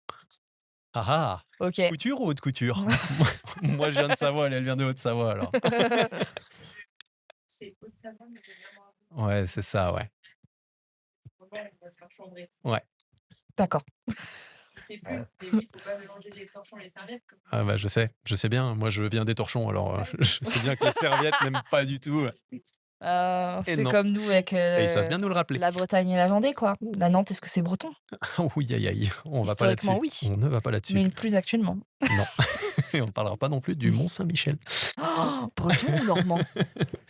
Ah ah! OK. Couture ou haute couture? Moi, je viens de Savoie, elle vient de Haute-Savoie, alors. C'est Haute-Savoie, mais vraiment Ouais, c'est ça, ouais. on va se faire chambrer. Ouais. D'accord. Je sais plus, mais oui, faut pas mélanger les torchons et les serviettes. Comme... Ah bah, je sais bien. Moi, je viens des torchons, alors je sais bien que les serviettes n'aiment pas du tout. C'est non. comme nous avec, Et ils savent bien nous le rappeler. la Bretagne et la Vendée, quoi. La Nantes, est-ce que c'est breton? Oui, aïe, aïe, on va pas là-dessus. Historiquement, oui. On ne va pas là-dessus. Mais plus actuellement. Non. Et on ne parlera pas non plus du Mont-Saint-Michel. Oh, breton ou normand?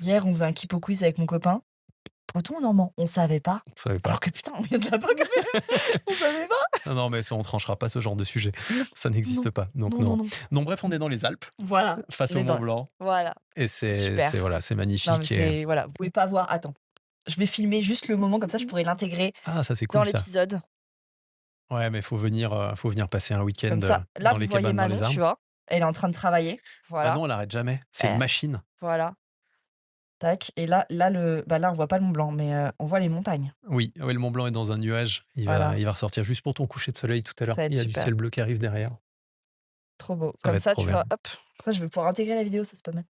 Hier, on faisait un Kipo quiz avec mon copain. Breton ou normand? On savait pas. On savait pas. Alors que putain, on vient de là-bas quand même. On savait pas. Non, mais ça, on tranchera pas ce genre de sujet. Non, Ça n'existe non, pas. Donc, non, non. non, non. Donc, bref, on est dans les Alpes, Voilà. face On au est Mont dans- Blanc. Voilà. Et c'est Super. voilà, c'est magnifique. Non, mais et- c'est. Voilà. Vous pouvez pas voir. Attends. Je vais filmer juste le moment, comme ça, je pourrais l'intégrer Ah, ça, c'est dans cool, ça. l'épisode. Ouais, mais faut venir passer un week-end Comme ça. Là, dans vous les voyez cabanes, dans les Manon, arbres. tu vois. Elle est en train de travailler. Voilà. Manon, elle arrête jamais. C'est une Eh. machine. Voilà. Tac. Et là, là, on voit pas le Mont Blanc, mais on voit les montagnes. Oui, ouais, le Mont Blanc est dans un nuage. Voilà. Il va ressortir juste pour ton coucher de soleil tout à l'heure. Ça va être Il y a du super. ciel bleu qui arrive derrière. Trop beau. Ça va Comme être ça, trop tu bien. vois, hop. Comme ça, je vais pouvoir intégrer la vidéo, ça c'est pas mal.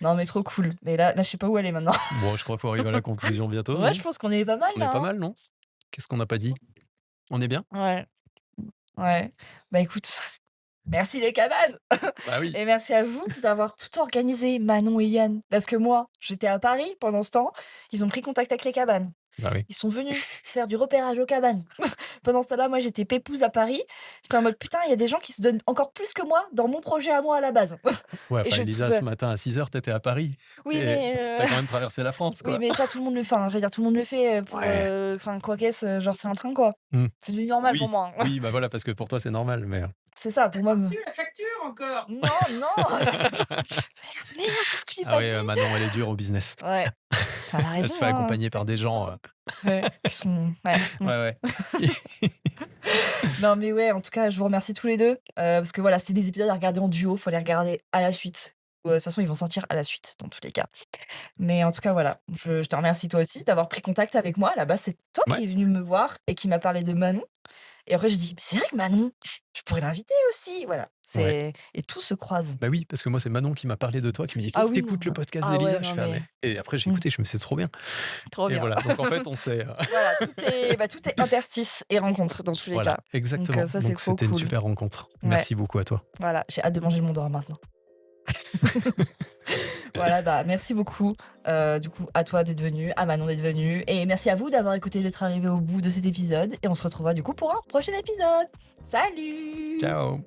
Non, mais trop cool. Mais là, je sais pas où elle est maintenant. Bon, je crois qu'il faut arriver à la conclusion bientôt. Ouais, non je pense qu'on est pas mal On là. est pas hein. mal, non? Qu'est-ce qu'on n'a pas dit? On est bien? Ouais. Ouais. Bah écoute, merci les cabanes. Bah oui. Et merci à vous d'avoir tout organisé, Manon et Yann. Parce que moi, j'étais à Paris pendant ce temps. Ils ont pris contact avec les cabanes. Bah oui. Ils sont venus faire du repérage aux cabanes. Pendant ce temps-là, moi, j'étais pépouze à Paris. J'étais en mode, putain, il y a des gens qui se donnent encore plus que moi dans mon projet à moi à la base. Ouais, Et enfin, je Elisa, trouve- ce matin à 6h, t'étais à Paris. Oui, Et mais... T'as quand même traversé la France, quoi. Oui, mais ça, tout le monde le fait. Hein. Je veux dire, tout le monde le fait. Pour, Ouais. enfin, quoi qu'est-ce, genre, c'est un train, quoi. Hmm. C'est devenu normal Oui. pour moi. hein. Oui, bah voilà, parce que pour toi, c'est normal. Mais C'est ça, pour moi. Reçu la facture encore. Non, non. Merde, qu'est-ce que j'ai ah pas ouais, dit Manon, elle est dure au business. Ouais. Elle a Elle raison. se fait accompagner par des gens. Ouais, qui sont... ouais. Ouais. Non, mais ouais, en tout cas, je vous remercie tous les deux. Parce que voilà, c'est des épisodes à regarder en duo. Faut les regarder à la suite. De toute façon, ils vont sortir à la suite, dans tous les cas. Mais en tout cas, voilà. Je te remercie toi aussi d'avoir pris contact avec moi. À la base, c'est toi Ouais. qui es venu me voir et qui m'a parlé de Manon. Et après, je dis, mais c'est vrai que Manon, je pourrais l'inviter aussi. Voilà. Et tout se croise. Bah oui, parce que moi, c'est Manon qui m'a parlé de toi, qui me dit, faut Ah que oui, t'écoutes le non. podcast Ah ouais, d'Elisa. non, Je fais, ah, mais- mais... Et après, j'ai Mm. écouté, je me c'est trop bien. Trop Et bien. voilà, donc en fait, on s'est... Voilà, tout est interstice et rencontre dans tous les Voilà, cas. exactement. Donc, ça, c'est Donc trop c'était une cool. super rencontre. Ouais. Merci beaucoup à toi. Voilà, j'ai hâte de manger le Mont d'Or maintenant. Voilà, bah merci beaucoup. Du coup, à toi d'être venu, à Manon d'être venu, et merci à vous d'avoir écouté, d'être arrivé au bout de cet épisode. Et on se retrouvera du coup pour un prochain épisode. Salut. Ciao.